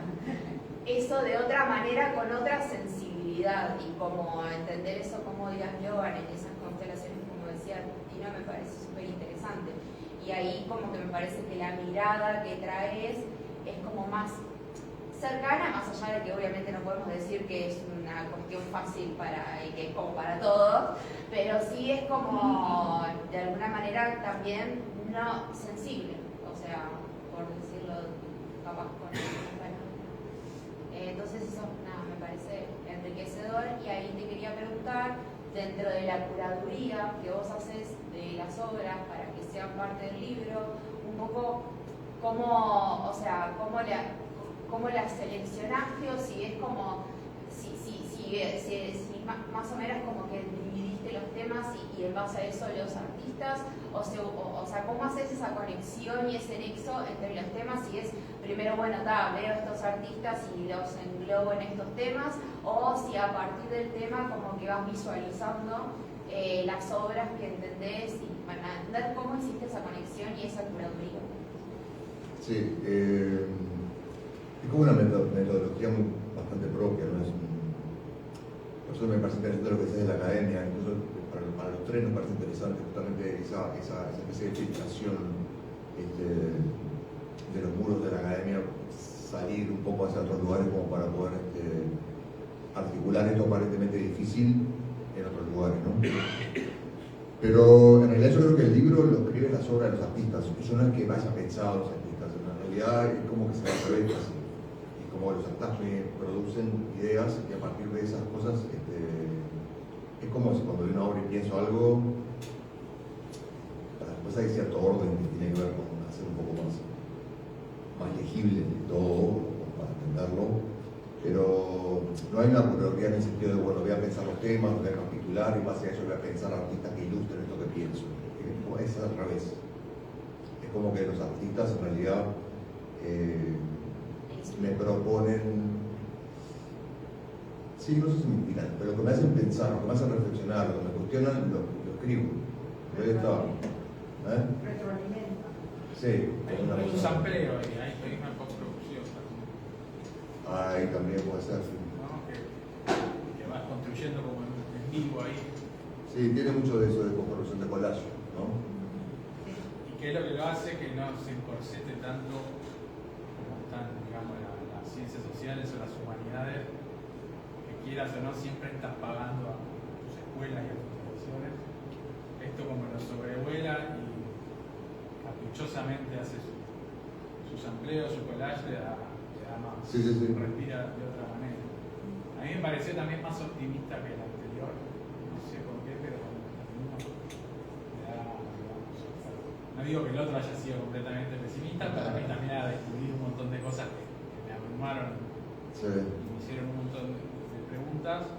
E: eso de otra manera, con otra sensibilidad, y como entender eso como dialogan en esas constelaciones, como decía Tino, me parece súper interesante. Y ahí como que me parece que la mirada que traes es como más cercana, más allá de que obviamente no podemos decir que es una cuestión fácil y que es como para todos, pero sí es como de alguna manera también no sensible, o sea, por decirlo capaz con entonces eso nada, me parece enriquecedor. Y ahí te quería preguntar, dentro de la curaduría que vos haces de las obras para que sean parte del libro, un poco cómo, o sea, cómo las seleccionaste, o si es como, si más o menos como que dividiste los temas y en base a eso los artistas, o sea, cómo haces esa conexión y ese nexo entre los temas, si es primero, bueno, veo estos artistas y los englobo en estos temas, o si a partir del tema como que vas visualizando las obras que entendés y para entender cómo hiciste esa conexión y esa curaduría.
A: Sí, es como una metodología bastante propia, ¿no? Por eso me parece interesante lo que se hace en la academia, incluso para los tres nos parece interesante justamente esa especie de filtración de los muros de la academia, salir un poco hacia otros lugares como para poder articular esto aparentemente difícil en otros lugares, ¿no? Pero en realidad yo creo que el libro lo escribe las obras de los artistas, eso no es que vaya pensado a los artistas, en realidad es como que se va a través así. Como los artistas me producen ideas y a partir de esas cosas es como si cuando veo una obra y pienso algo, después hay cierto orden que tiene que ver con hacer un poco más legible todo, para entenderlo, pero no hay una curaduría en el sentido de, bueno, voy a pensar los temas, voy a capitular y en base a eso voy a pensar artistas que ilustren esto que pienso. Es al revés. Es como que los artistas en realidad me proponen, sí, no sé si me inspiran, pero lo que me hacen pensar, lo que me hacen reflexionar, lo que me cuestionan, lo escribo. Pero ahí está.
C: Retroalimenta.
A: Sí.
F: Hay un sampleo ahí, hay una postproducción.
A: Ahí también puede ser, sí.
F: ¿No? Que vas construyendo como en vivo ahí.
A: Sí, tiene mucho de eso de construcción de collage, ¿no?
F: ¿Y qué es lo que lo hace? Que no se encorsete tanto como están, digamos, las ciencias sociales o las humanidades, que quieras o no, siempre estás pagando a tus escuelas y a tus profesiones. Esto como lo sobrevuela y caprichosamente hace su sampleo, su collage, le da más,
A: Sí.
F: respira de otra manera. A mí me pareció también más optimista que el anterior, no sé por qué, pero me da, digamos, no digo que el otro haya sido completamente pesimista, pero a mí también ha descubierto un montón de cosas que me abrumaron.
A: Sí.
F: Me hicieron un montón de preguntas,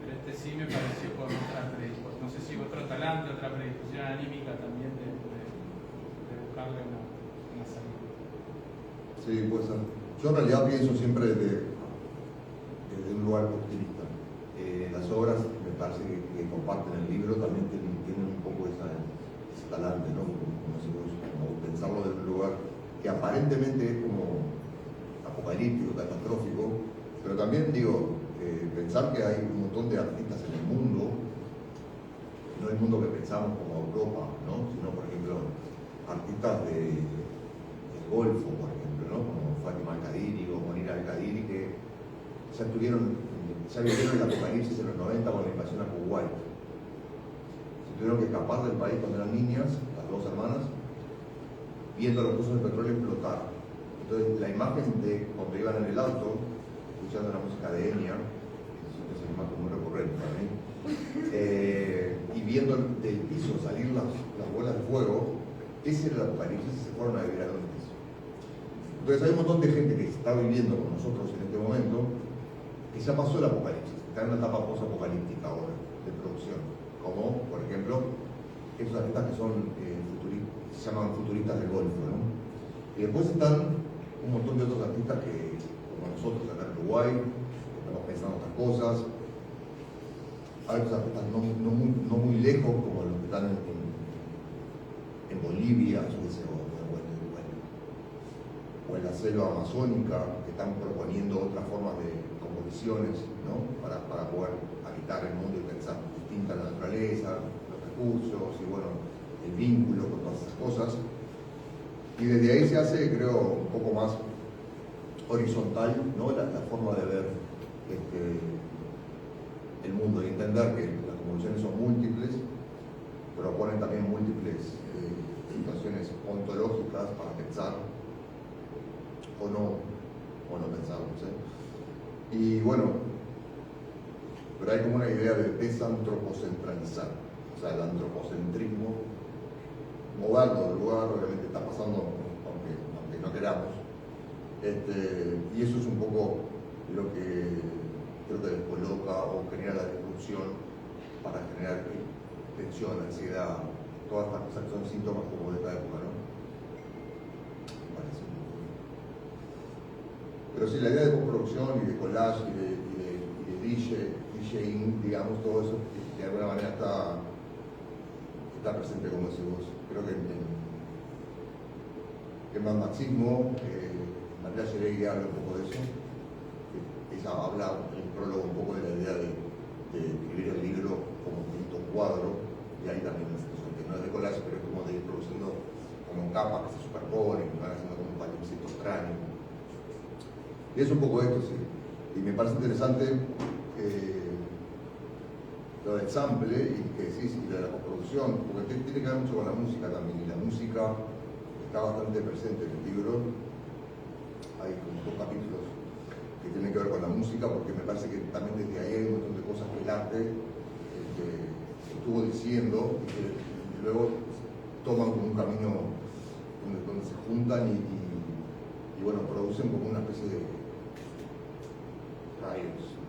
F: pero este sí me pareció con otra predisposición, no sé si otro talante, otra predisposición anímica también de buscarle una salida.
A: Sí, puede ser. Yo en realidad pienso siempre desde un lugar optimista. Las obras, me parece que comparten el libro, también tienen un poco ese talante, ¿no? Como pensarlo desde un lugar que aparentemente es como apocalíptico, catastrófico, pero también digo, pensar que hay un montón de artistas en el mundo, no el mundo que pensamos como Europa, ¿no? Sino, por ejemplo, artistas del Golfo, por ejemplo, ¿no? Como Fátima Al-Qadiri o Monira Al-Qadiri, que ya vivieron el apocalipsis en los 90 con la invasión a Kuwait. Se tuvieron que escapar del país cuando eran niñas, las dos hermanas, viendo los pozos de petróleo explotar. Entonces, la imagen de cuando iban en el auto, escuchando la música de Enya, que es una imagen muy recurrente para mí, y viendo del piso salir las bolas de fuego, ese era el apocalipsis y se fueron a vivir a Londres. Entonces, hay un montón de gente que está viviendo con nosotros en este momento que ya pasó el apocalipsis, está en una etapa post-apocalíptica ahora de producción, como por ejemplo estos artistas que son se llaman futuristas del Golfo, ¿no? Y después están un montón de otros artistas que, como nosotros acá en Uruguay, estamos pensando otras cosas. Hay otros artistas no muy lejos, como los que están en Bolivia, yo qué sé, o en la selva amazónica, que están proponiendo otras formas de composiciones, ¿no? para poder habitar el mundo y pensar distinta la naturaleza, los recursos y bueno, el vínculo con todas esas cosas. Y desde ahí se hace, creo, un poco más horizontal, ¿no? la forma de ver el mundo y entender que las convoluciones son múltiples, proponen también múltiples situaciones ontológicas para pensar o no pensar, no sé. Y bueno, pero hay como una idea de desantropocentralizar, o sea, el antropocentrismo, moverlo del lugar, obviamente está pasando, aunque no queramos. Y eso es un poco lo que creo que descoloca o genera la disrupción para generar tensión, ansiedad, todas estas cosas que son síntomas como de esta época, ¿no? Me parece. Pero sí, la idea de postproducción y de collage y de DJing, digamos, todo eso de alguna manera está presente, como decís vos. Creo que en Mad Maxismo, María Sheregui habla un poco de eso. Ella habla en el prólogo un poco de la idea de escribir el libro como un cuadro, y ahí también es eso, que no es de collage, pero es como de ir produciendo como capas que se superponen, que van haciendo como un palimpsesto extraño. Y es un poco esto, sí. Y me parece interesante lo del sample y que sí, de la postproducción, porque tiene que ver mucho con la música también, y la música está bastante presente en el libro. Hay como 2 capítulos que tienen que ver con la música, porque me parece que también desde ahí hay un montón de cosas que el arte estuvo diciendo y que luego toman como un camino donde se juntan y bueno, producen como una especie de rayos.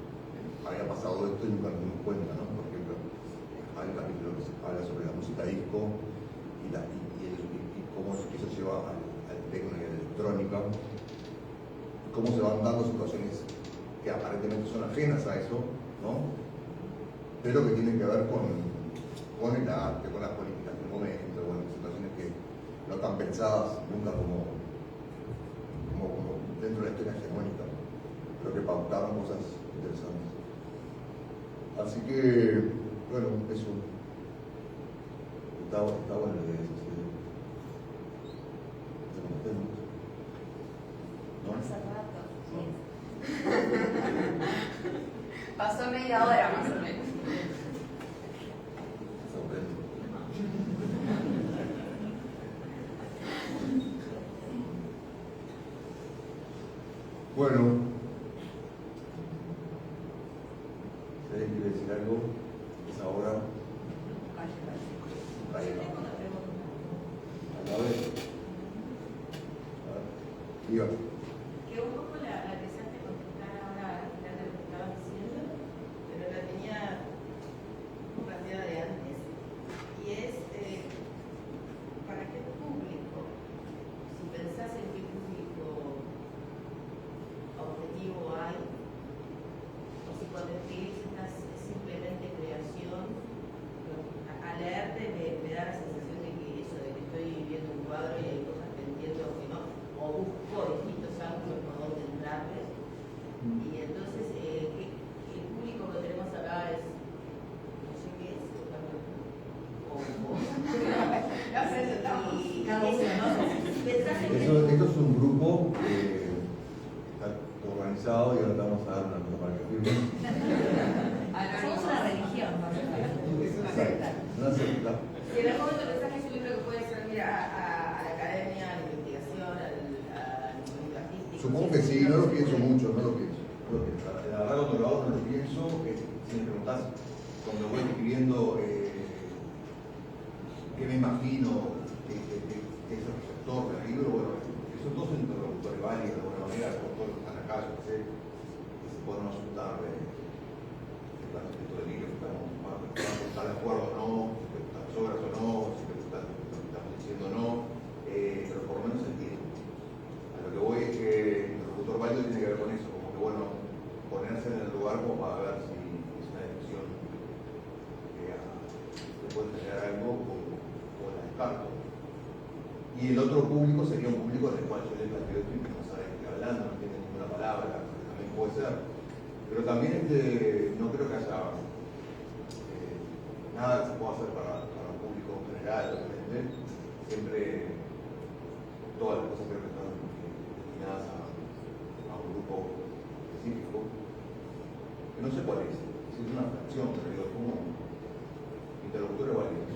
A: Había pasado esto y nunca nos dimos cuenta, ¿no? Por ejemplo, hay un capítulo que habla sobre la música disco y cómo eso lleva al techno y a la electrónica, cómo se van dando situaciones que aparentemente son ajenas a eso, ¿no? Pero que tienen que ver con el arte, con las políticas del momento, bueno, situaciones que no están pensadas nunca como dentro de la historia hegemónica, pero que pautaban cosas interesantes. Así que, bueno, eso. Está bueno la idea, sí. ¿No?
E: Hace rato, sí. Pasó media hora más o menos.
A: Bueno, si alguien quiere decir algo, es ahora. Ahí va. A ver. Diga.
G: Que un poco la que se hace contestar a cuadro y hay cosas que entiendo que no, o busco distintos ángulos por donde entrarles. Y entonces, el público que tenemos acá es, no sé qué es, o
E: No sé, estamos.
G: y cada uno, ¿no? Pensás en que-
A: Esto es un grupo que está organizado y ahora te vamos a dar una cosa para que firmen.
C: Somos una religión, ¿no?
E: Es una secta.
A: Una secta.
E: Si en algún momento pensás que es un libro que puede servir a la academia, a la investigación, al movimiento artístico.
A: Supongo que sí, no lo pienso mucho, no lo pienso. La verdad cuando lo hago no lo pienso, si me preguntás, cuando voy escribiendo qué me imagino que es el receptor del libro, bueno, que son todos interlocutores válidos de alguna manera, como todos los que están acá, yo qué sé, que se pueden asustar de esto del libro, si están de acuerdo o no, si te gustan las obras o no, si te gusta lo que estamos diciendo o no, pero por lo menos se entiende. A lo que voy es que el interlocutor válido tiene que ver con eso, como que bueno, ponerse en el lugar como para ver si es una discusión que puede generar algo o la descarto. Y el otro público sería un público del cual yo le planteo esto y que no sabe de qué estoy hablando, no entiende ninguna palabra, que también puede ser. Pero también no creo que haya nada que se pueda hacer para un público en general, obviamente. Siempre todas las cosas creo que están destinadas a un grupo específico, que no sé cuál es una fracción, pero digo, como interlocutores válidos.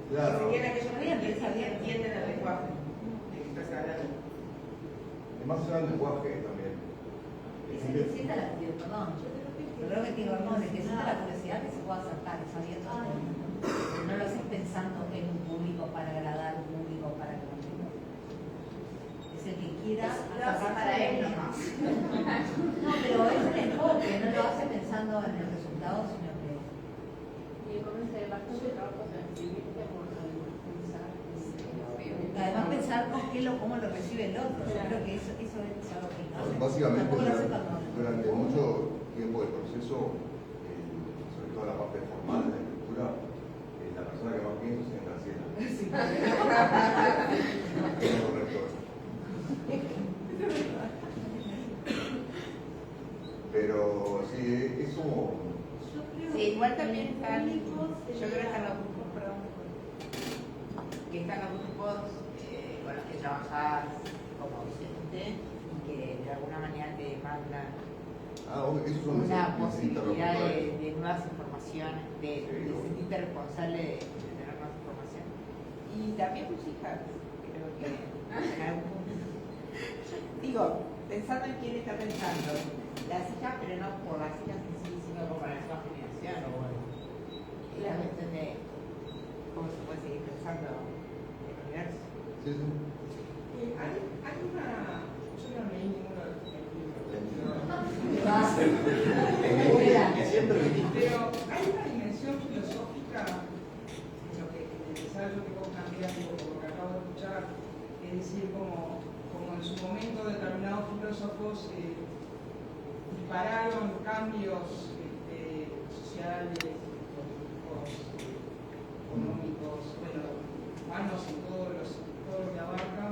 A: Claro.
E: Si tiene aquellos que entienden el lenguaje de que estás hablando.
A: Es más allá del lenguaje también.
C: Que se necesita la curiosidad, perdón, yo creo que digo, no, de que exista la curiosidad que se pueda acercar, sabiendo que no lo haces pensando en un público para agradar, un público para que es el que quiera
E: Lo hace para él nomás.
C: No, pero es el enfoque, no lo hace pensando en el resultado, sino que
H: Y comencé bastante trabajo en escribir por pensar.
C: además pensar cómo lo recibe el otro. Yo creo que eso es algo que no hace.
A: Básicamente,
C: Tampoco lo hace cuando-
A: durante mucho tiempo del proceso, sobre todo la parte formal de la escritura, la persona que más pienso es en Graciela. Es correcto. Pero sí, es como...
E: Sí, igual también están, yo creo que están los grupos, perdón, que están los grupos con los que trabajas como docente y que de alguna manera te demandan
A: esos son
E: una
A: mis
E: posibilidad
A: interlocutores.
E: de nuevas informaciones, de sentirte responsable de tener nuevas informaciones. Y también tus hijas, creo que en algún punto. Digo, pensando en quién está pensando, las hijas, pero no por las hijas en sí, sino por la nueva generación, o bueno, y la cuestión de cómo se puede seguir pensando el universo.
A: Sí, sí.
I: Hay una. Yo no leí ninguno de los libros. Pero hay una dimensión filosófica en lo que en el ensayo que vos planteas, como lo que acabo de escuchar, es decir, como en su momento determinados filósofos dispararon cambios sociales, políticos, económicos, bueno, humanos en todo lo que abarca.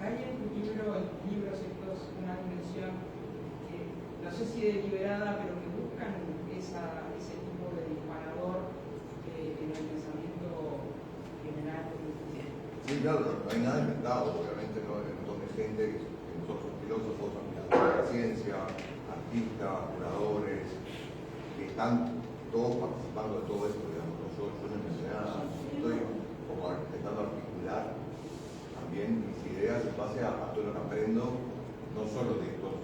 I: Hay en tu libro, en tus libros estos, una dimensión que no sé si deliberada, pero que buscan ese tipo de disparador en el pensamiento general.
A: Sí, claro, no hay nada inventado, obviamente, ¿no? Hay un montón de gente que nosotros somos filósofos, admiradores de la ciencia, artistas, curadores, que están todos participando de todo esto, digamos. Yo no empecé nada, estoy como intentando articular también mis ideas en base a todo lo que aprendo, no solo de estos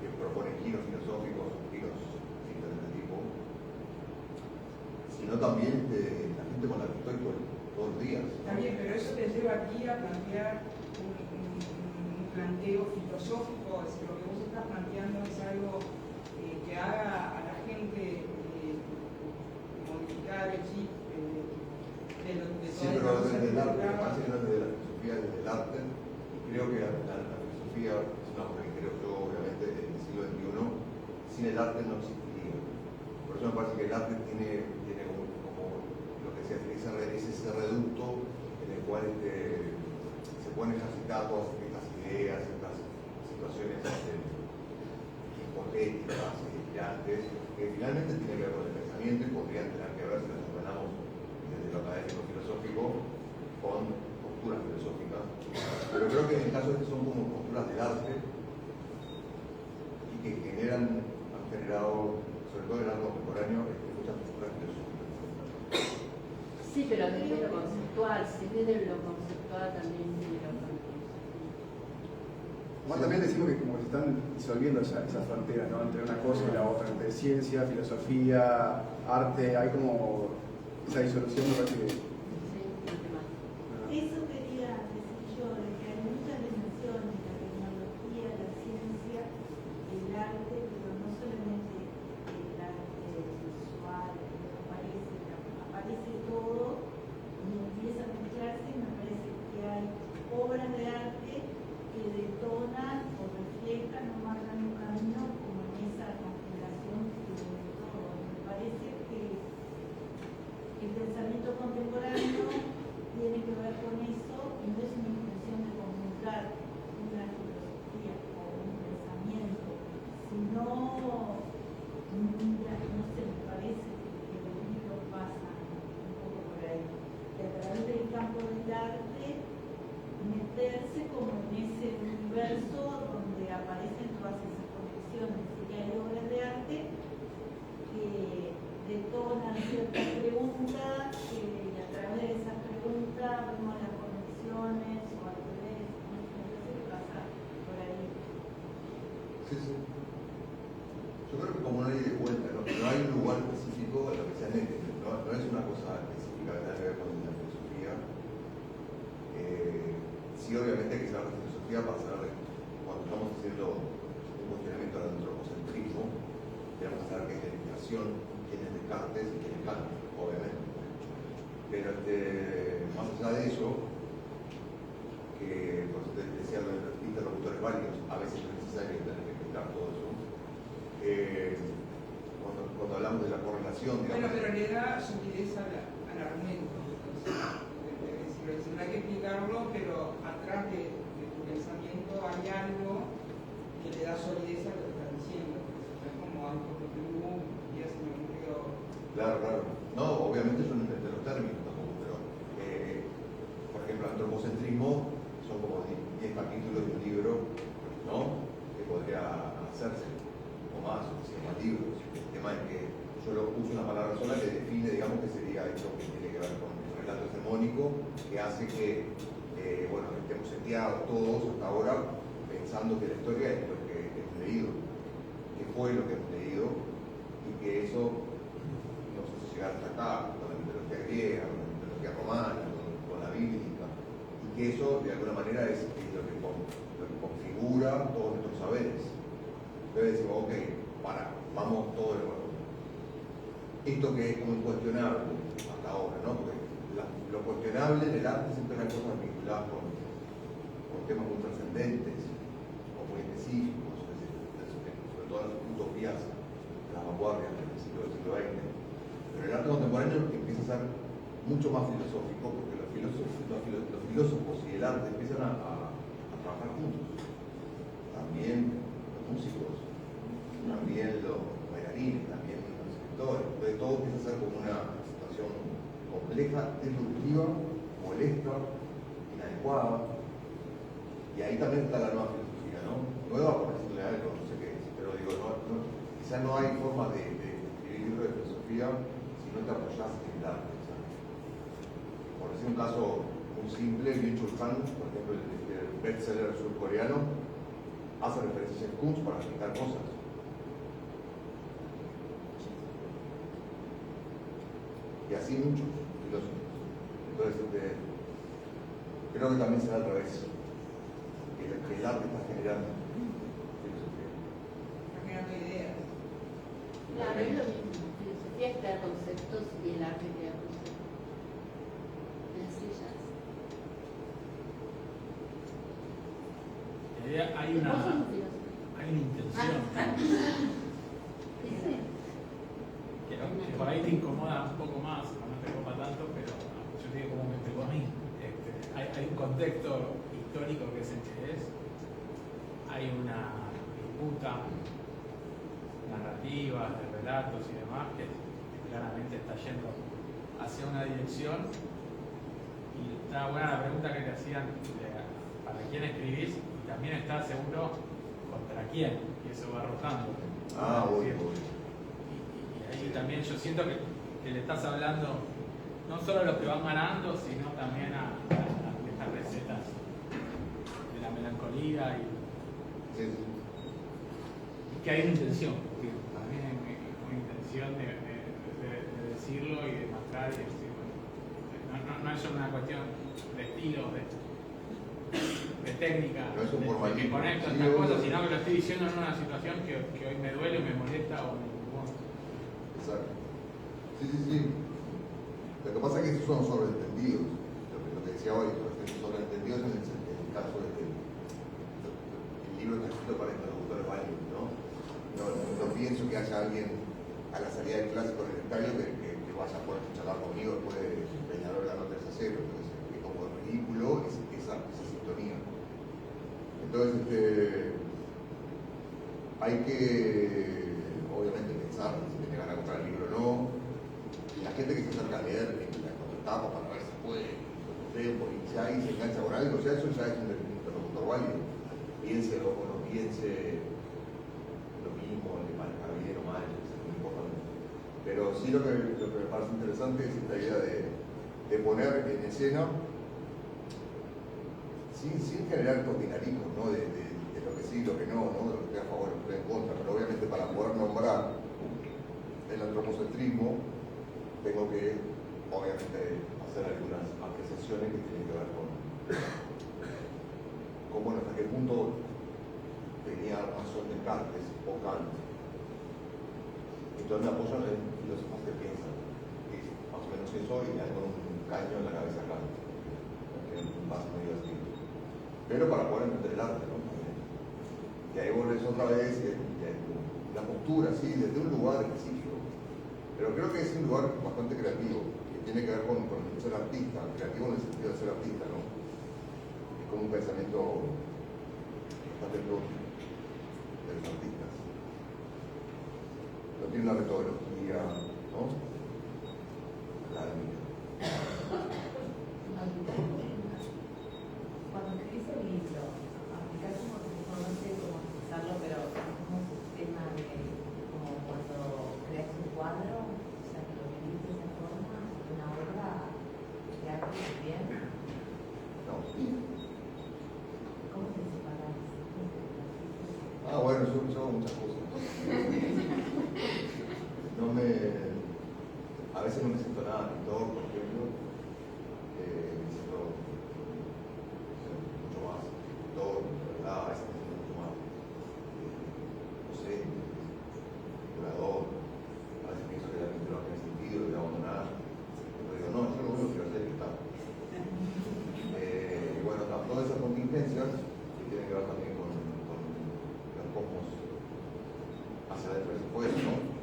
A: que proponen giros filosóficos, giros de diferente tipo, sino también de la gente con la que estoy todos los días.
I: También, pero eso te lleva aquí a plantear un planteo filosófico, es decir, lo que vos estás planteando es algo que haga a la gente modificar el chip de
A: Sí, pero desde el arte, me parece que no desde la filosofía, desde el arte, y creo que la filosofía es una cosa que creo yo, obviamente, en el siglo XXI, sin el arte no existiría. Por eso me parece que el arte tiene como lo que es ese reducto en el cual se ponen ejercitadas todas estas ideas, estas situaciones hipotéticas y gigantes, que finalmente tienen que ver con el pensamiento y podrían tener que ver, si las ordenamos desde lo académico filosófico, con posturas filosóficas. Pero creo que en el caso de que son como posturas del arte y que han generado, sobre todo en el arte contemporáneo, muchas posturas filosóficas.
H: Sí, pero desde lo conceptual, si desde lo conceptual también tiene que ver con
B: Bueno, también decimos que como que se están disolviendo esas fronteras, ¿no? Entre una cosa y la otra, entre ciencia, filosofía, arte, hay como esa disolución, me parece que...
J: Eso quería decir yo, de que hay muchas dimensiones, la tecnología, la ciencia, el arte, pero no solamente el arte visual, aparece todo y empieza a mezclarse, y me parece que hay obras de arte que detonan o reflejan o marcan un camino como en esa configuración que tiene todo. Me parece que el pensamiento contemporáneo tiene que ver con eso y no es una intención de comunicar una filosofía o un pensamiento, sino, mira, no sé, me parece que el libro pasa un poco por ahí, que a través del campo del arte meterse como en ese universo donde aparecen todas esas conexiones, y que hay obras de arte que detonan ciertas preguntas, y a través de esas preguntas vemos las conexiones o al revés, no sé qué pasa por ahí.
A: Sí, sí. Yo creo que como no hay de vuelta, no hay un lugar específico a lo que se anhele, no es una cosa específica que tenga que ver con la filosofía. Sí, obviamente hay que saber la filosofía para saber, cuando estamos haciendo un cuestionamiento del antropocentrismo, tenemos que saber qué es la ilustración, quién es Descartes y quién es Kant, obviamente. Pero más allá de eso, que por eso te decía los interlocutores válidos, a veces no es necesario tener que explicar todo eso. Cuando hablamos de la correlación, digamos.
I: Bueno, pero le da solidez al argumento. Entonces, no hay que explicarlo, pero atrás de tu pensamiento hay algo que le da solidez a lo que estás diciendo. Es como antropocentrismo, ya se me ocurrió.
A: Claro. No, obviamente yo no inventé los términos tampoco, pero por ejemplo, antropocentrismo son como 10 capítulos de un libro, ¿no? Que podría hacerse, o más, o 100 más libros. El tema es que yo lo uso una palabra sola que define, digamos, que sería esto que tiene que ver con el relato hegemónico, que hace que, estemos seteados todos hasta ahora pensando que la historia es lo que hemos leído, que fue lo que hemos leído, y que eso nos hace llegar hasta acá, con la mitología griega, con la mitología romana, con la bíblica, y que eso de alguna manera es lo que configura todos nuestros saberes. Entonces decimos, ok, vamos todo de nuevo. Esto que es como incuestionable hasta ahora, ¿no? Porque lo cuestionable en el arte siempre eran cosas vinculadas con temas muy trascendentes o muy específicos, sobre todo las utopías de las vanguardias del siglo XX. Pero el arte contemporáneo empieza a ser mucho más filosófico, porque los filósofos y el arte empiezan a trabajar juntos. También los músicos, también los bailarines, también los escritores. Entonces todo empieza a ser como una situación compleja, disruptiva, molesta, inadecuada. Y ahí también está la nueva filosofía, ¿no? Nueva por decirle algo, no sé qué es, pero digo, quizás no hay forma de escribir libros de filosofía si no te apoyas en el arte. ¿Sabes? Por decir un caso muy simple, Byung-Chul Han, por ejemplo, el bestseller surcoreano, hace referencias a Kunz para explicar cosas. Y así muchos filósofos. Entonces, creo que también se da al revés. Que el arte está generando filosofía.
I: Está generando ideas.
H: Claro, es lo mismo. Filosofía es crear conceptos y el arte crea conceptos. Sencillas.
F: Hay una intención que por ahí te incomoda un poco más, cuando te copa tanto, pero yo te digo cómo me pegó a mí. Hay un contexto histórico que es el que es, hay una disputa narrativa, de relatos y demás que claramente está yendo hacia una dirección, y está buena la pregunta que te hacían para quién escribís, y también está seguro contra quién, y eso va rotando. Y ahí también yo siento que le estás hablando no solo a los que van ganando, sino también a estas recetas de la melancolía y que hay una intención, porque también hay una intención de decirlo y de marcar y decir, bueno, no es solo una cuestión de estilo, de técnica,
A: no es un
F: de que conecto estas cosas, sino que lo estoy diciendo en una situación que hoy me duele, me molesta o me incomoda.
A: Exacto. Sí. Lo que pasa es que esos son sobreentendidos. Lo que decía hoy, los sobreentendidos en el caso de que el libro está escrito para interlocutores válidos, ¿no? No pienso que haya alguien a la salida del clásico libertario que vaya a poder charlar conmigo después de Peñarol ganó 3-0. Entonces, es como ridículo esa sintonía. Entonces, hay que, obviamente, pensar si te van a comprar el libro o no. Y la gente que se acerca a leer cuando etapa para ver si puede, y ya ahí se engancha con algo, o sea, eso ya es un interlocutor válido. Piense o no piense lo mismo, le parezca bien o mal, eso es muy importante. Pero sí lo que me parece interesante es esta idea de poner en escena sin generar ordinarismo, ¿no? De lo que sí, lo que no, de lo que estoy a favor, lo que estoy en contra, pero obviamente para poder nombrar el antropocentrismo tengo que, obviamente, hacer algunas apreciaciones que tienen que ver con bueno, hasta qué punto tenía razón Descartes o Kant. Entonces me apoyo en filósofos que piensan, que es más o menos eso, y me hago un caño en la cabeza acá, que pasa medio así. Pero para poder entender el arte, ¿no? Y ahí volvés otra vez, y la postura, sí, desde un lugar específico. Pero creo que es un lugar bastante creativo, que tiene que ver con ser artista, creativo en el sentido de ser artista, ¿no? Es como un pensamiento bastante propio de los artistas. No tiene una metodología, ¿no? Claramente.
C: Cuando escribís el libro, aplicás no sé cómo expresarlo, pero es como un sistema de, como cuando creas un cuadro, o sea, que lo vivís de esa forma, una obra de arte también.
A: No.
C: ¿Cómo te separás?
A: Bueno, yo hago muchas cosas. A veces no me siento nada pintor, por ejemplo. Me siento mucho más pintor, ¿verdad? A veces me siento mucho más, no sé, curador. A veces pienso que la pintura no tiene sentido, que la abandonar. Pero digo, no, yo lo único que quiero hacer es pintar. Y bueno, todas esas contingencias que tienen que ver también con los cosmos hacia adentro de ese pueblo, ¿no?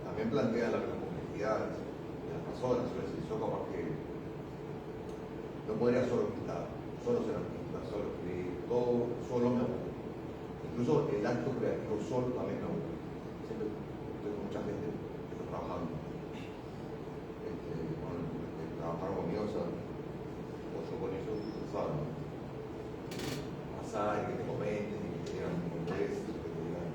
A: También plantean las complejidades de las personas. Yo capaz que no podría solo pintar, solo ser artista, solo escribir, todo solo me aburre. Incluso el acto creativo solo también me aburre. Siempre estoy con mucha gente que está trabajando. Trabajaron conmigo, o sea, o yo con ellos, ¿sabes? Pasar y que te comenten, y que te digan interés, que te digan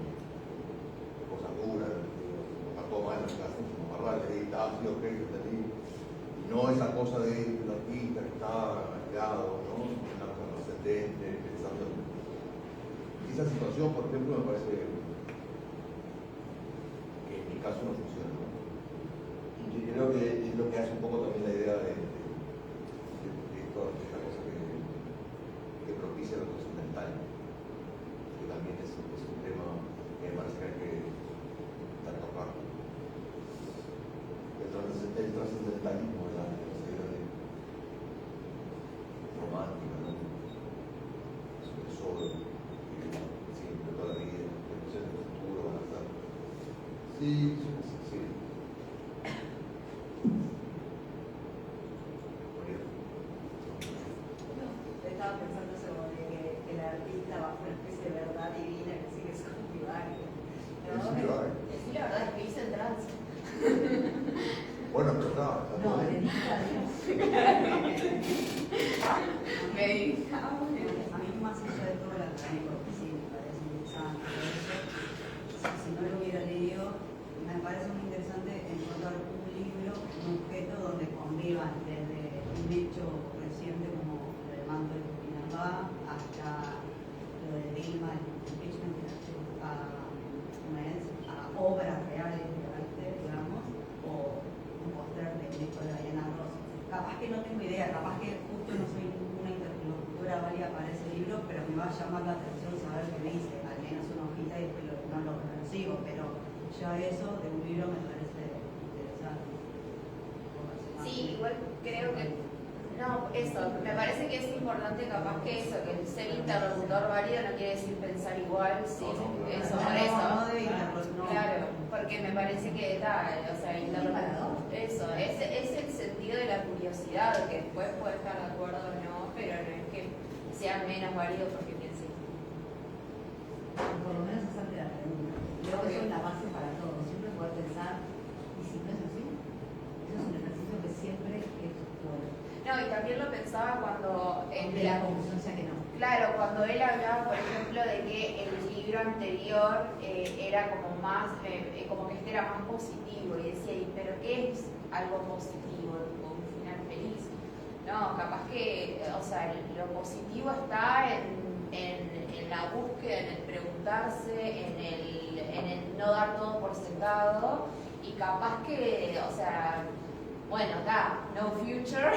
A: cosas duras, está todo mal en la casa, como barral, sí, ok, entendí. Y no esa cosa del artista que está aislado, ¿no? Una cosa trascendente, pensando. Esa situación, por ejemplo, me parece que en mi caso no funciona, ¿no? Y creo que es lo que hace un poco también la idea de toda esta cosa que propicia lo trascendental, que también es un tema que me parece que hay que tocar. El trascendentalismo, esa idea de romántica, ¿no? Sobre siempre, toda la vida, el presente, el futuro, van a estar. Sí.
C: mí porque sí, me parece interesante. Si no lo hubiera leído, me parece muy interesante encontrar un libro, un objeto donde convivan desde un hecho reciente como el manto de Pinambá hasta lo de Dilma, el impeachment, a obras reales de arte, digamos, o un póster de disco de Diana Ross. Capaz que no tengo idea, capaz que justo no soy una interlocutora válida para ese libro, pero me va a llamar la atención saber qué dice, al menos una hojita y después no lo sigo, pero ya eso de un libro me parece interesante.
E: Sí, igual creo que no, eso, me parece que es importante capaz que eso, que el ser interlocutor válido no quiere decir pensar igual, sí, eso, por eso. Claro, porque me parece que está, o sea, eso, es el sentido de la curiosidad, que después puede estar de acuerdo o no, pero no es que sea menos válido porque piense.
C: Por lo menos hacerte la pregunta. Creo que eso es la base para todo, siempre poder pensar, y si no es así, eso es un ejercicio que siempre es bueno.
E: No, y también lo pensaba cuando
C: de la conciencia que no.
E: Claro, cuando él hablaba, por ejemplo, de que el libro anterior era como más, como que este era más positivo, y decía, ¿pero qué es algo positivo? Un final feliz. No, capaz que, o sea, lo positivo está en la búsqueda, en el preguntarse, en el no dar todo por sentado, y capaz que, o sea, bueno, no future,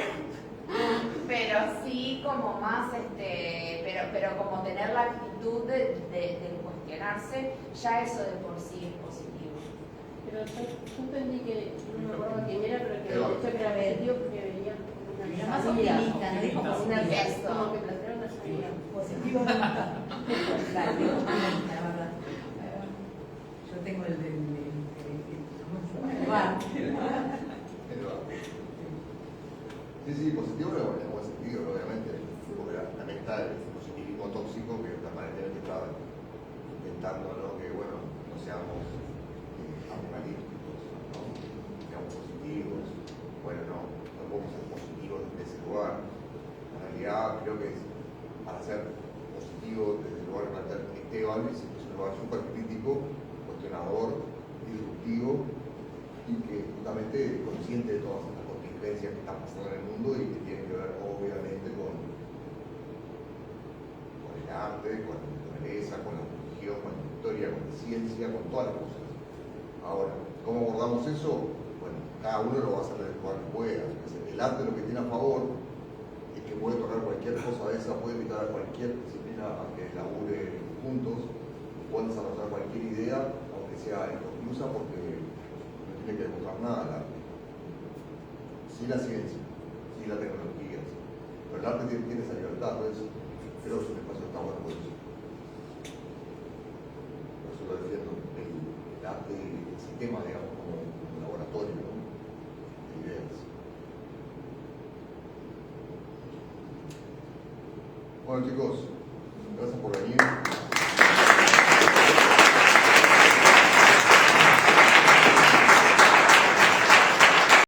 E: pero sí como más, pero como tener la actitud de cuestionarse, ya eso de por sí es positivo.
H: Pero yo entendí que, no me acuerdo quién era, pero que de hecho que era positivo porque venía como
C: Era
H: una
C: más
H: salida,
C: optimista, no dijo como una
E: gesto.
H: como que plantearon una salida.
C: Positivo no está. Claro, digo optimista, la verdad. Yo tengo el de ¿cómo se llama?
A: Sí, positivo en el buen sentido, obviamente, porque también está el positivismo tóxico que aparentemente está intentando, ¿no? Que bueno, no seamos apocalípticos, ¿no? Seamos positivos. Bueno, no podemos ser positivos desde ese lugar. En realidad creo que para ser positivo desde el lugar de plantear Esteban es un lugar súper crítico, cuestionador, disruptivo y que justamente es consciente de todas estas contingencias que están pasando en el mundo y que tienen que ver obviamente con el arte, con la naturaleza, con la religión, con la historia, con la ciencia, con todas las cosas. Ahora, ¿cómo abordamos eso? Bueno, cada uno lo va a hacer desde el lugar que pueda. El arte lo que tiene a favor es que puede tocar cualquier cosa de esa, puede invitar a cualquier disciplina a que labure juntos, pueden desarrollar cualquier idea, aunque sea inconclusa, porque no tiene que demostrar nada el arte. Sí la ciencia, sí la tecnología, pero el arte tiene esa libertad, entonces creo que es un espacio que está bueno por eso. Por eso lo defiendo, el arte, el sistema, digamos, como un laboratorio, ¿no? De ideas. Bueno chicos, gracias por venir.